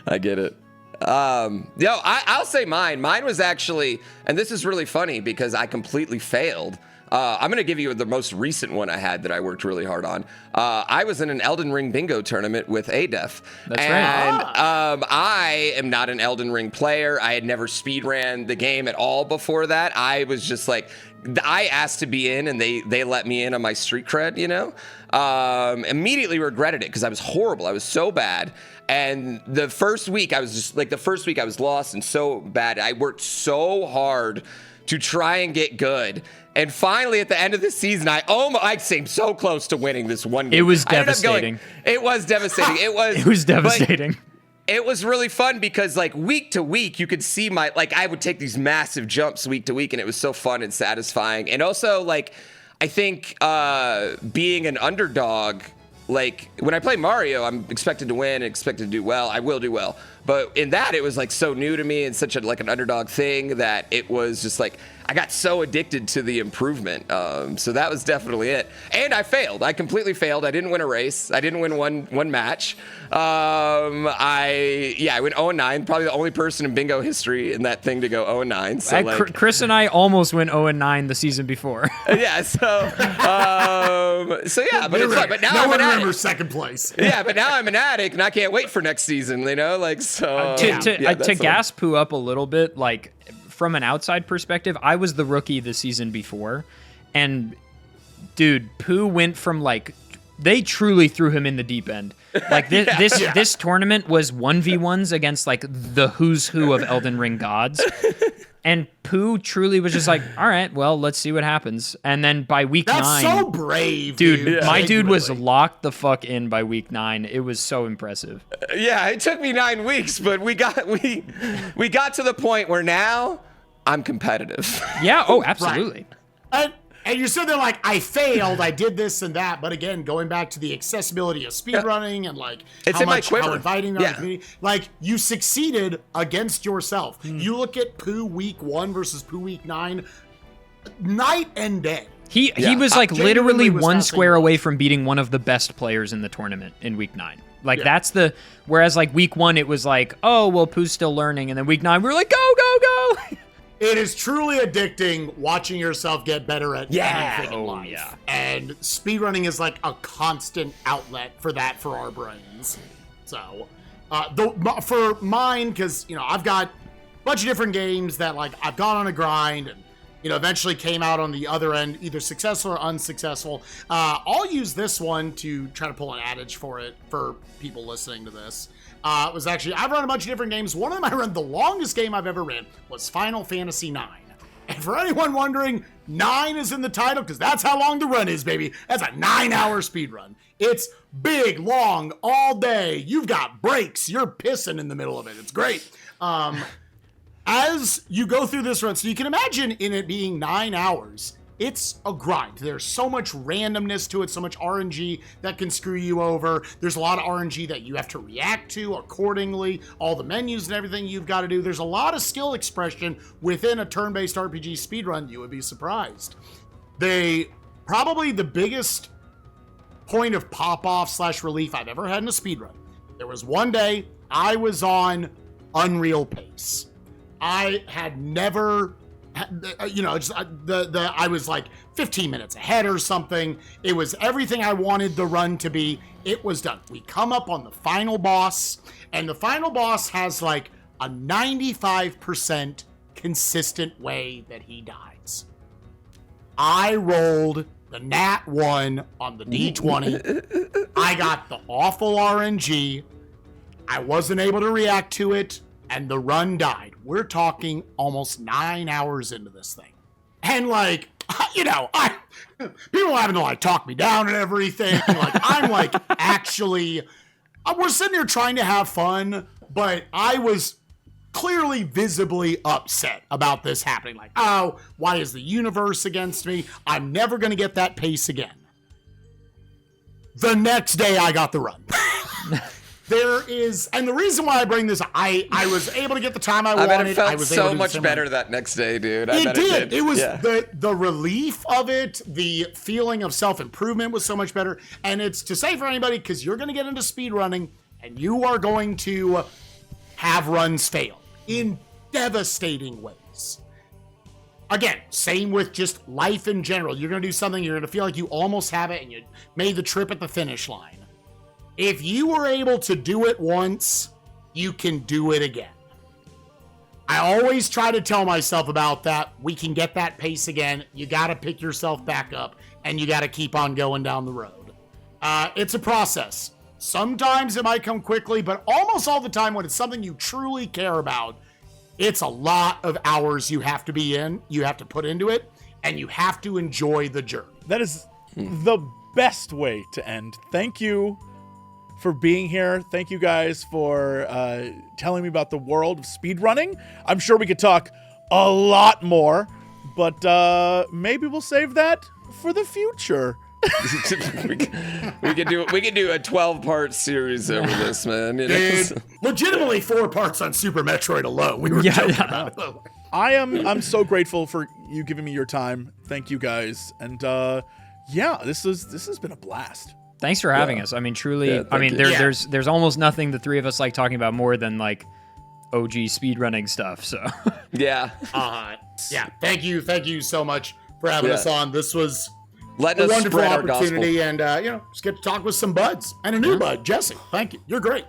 I get it. I'll say mine. Mine was actually, and this is really funny because I completely failed. I'm going to give you the most recent one I had that I worked really hard on. I was in an Elden Ring bingo tournament with Adef. That's and, right. I am not an Elden Ring player. I had never speedran the game at all before that. I was just like, I asked to be in and they let me in on my street cred, you know? Immediately regretted it because I was horrible. I was so bad. And the first week I was lost and so bad. I worked so hard to try and get good. And finally, at the end of the season, I seemed so close to winning this one game. It was devastating. It was devastating. It was devastating. It was really fun because like week to week, you could see I would take these massive jumps week to week, and it was so fun and satisfying. And also, like, I think being an underdog, like when I play Mario, I'm expected to win and expected to do well. I will do well. But in that, it was like so new to me and such an underdog thing that it was just like, I got so addicted to the improvement. So that was definitely it. And I failed. I completely failed. I didn't win a race. I didn't win one match. I went 0-9. Probably the only person in bingo history in that thing to go 0-9. So Chris and I almost went 0-9 the season before. yeah. So yeah. But it's fun. But now I'm an addict. Second place. Yeah. But now I'm an addict, and I can't wait for next season. You know, like so. To gas Pooh up a little bit, like, from an outside perspective, I was the rookie the season before, and dude, Pooh went from like, they truly threw him in the deep end. Like this tournament was 1v1s against like the who's who of Elden Ring gods. And Pooh truly was just like, all right, well, let's see what happens. And then by week 9, that's so brave, dude. My dude was Genuinely. locked the fuck in by week 9. It was so impressive. Yeah, it took me 9 weeks, but we got to the point where now I'm competitive. Yeah. Oh, absolutely. And you're sitting there like, I failed, I did this and that. But again, going back to the accessibility of speedrunning and like It's how in my much, quiver. how inviting they are Yeah. to the community, like you succeeded against yourself. You look at Pooh week 1 versus Pooh week 9, night and day. He was like Genuinely literally was one nothing square else. away from beating one of the best players in the tournament in week 9. Like whereas like week 1 it was like, oh well, Pooh's still learning, and then week 9 we were like, go. It is truly addicting watching yourself get better at everything in Oh, life. yeah. And speedrunning is like a constant outlet for that for our brains. So, for mine, because, you know, I've got a bunch of different games that like I've gone on a grind and, you know, eventually came out on the other end, either successful or unsuccessful. I'll use this one to try to pull an adage for it for people listening to this. It was actually, I've run a bunch of different games. One of them I ran, the longest game I've ever ran was Final Fantasy IX. And for anyone wondering, 9 is in the title because that's how long the run is, baby. That's a 9-hour speed run. It's big, long, all day. You've got breaks. You're pissing in the middle of it. It's great. As you go through this run, so you can imagine in it being 9 hours, it's a grind. There's so much randomness to it, so much RNG that can screw you over. There's a lot of RNG that you have to react to accordingly, all the menus and everything you've got to do. There's a lot of skill expression within a turn-based RPG speedrun. You would be surprised. Probably the biggest point of pop-off / relief I've ever had in a speedrun. There was one day I was on unreal pace. I had never, you know, just I was like 15 minutes ahead or something. It was everything I wanted the run to be. It was done. We come up on the final boss, and the final boss has like a 95% consistent way that he dies. I rolled the nat 1 on the D20. I got the awful RNG. I wasn't able to react to it, and the run died. We're talking almost 9 hours into this thing. And like, you know, people having to like talk me down and everything. Like, I'm like actually we're sitting here trying to have fun, but I was clearly visibly upset about this happening. Like, oh, why is the universe against me? I'm never going to get that pace again. The next day I got the run. There is, and the reason why I bring this, I was able to get the time I wanted. bet it felt I was so able to much better that next day, dude. It did. It was the relief of it, the feeling of self-improvement was so much better. And it's to say for anybody, because you're going to get into speedrunning and you are going to have runs fail in devastating ways. Again, same with just life in general. You're going to do something, you're going to feel like you almost have it and you made the trip at the finish line. If you were able to do it once, you can do it again. I always try to tell myself about that. We can get that pace again. You got to pick yourself back up and you got to keep on going down the road. It's a process. Sometimes it might come quickly, but almost all the time when it's something you truly care about, it's a lot of hours you have to be in, you have to put into it, and you have to enjoy the journey. That is the best way to end. Thank you for being here. Thank you guys for telling me about the world of speedrunning. I'm sure we could talk a lot more, but maybe we'll save that for the future. we could do a 12-part series over this, man. You know? Dude, legitimately 4 parts on Super Metroid alone. We were joking about it. I'm so grateful for you giving me your time. Thank you guys. And this has been a blast. Thanks for having us. I mean, truly. Yeah, I mean, you. there's almost nothing the three of us like talking about more than like OG speedrunning stuff. So Yeah. Thank you so much for having us on. This was Let a us wonderful spread our gospel. opportunity, and just get to talk with some buds and a new bud, Jesse. Thank you. You're great.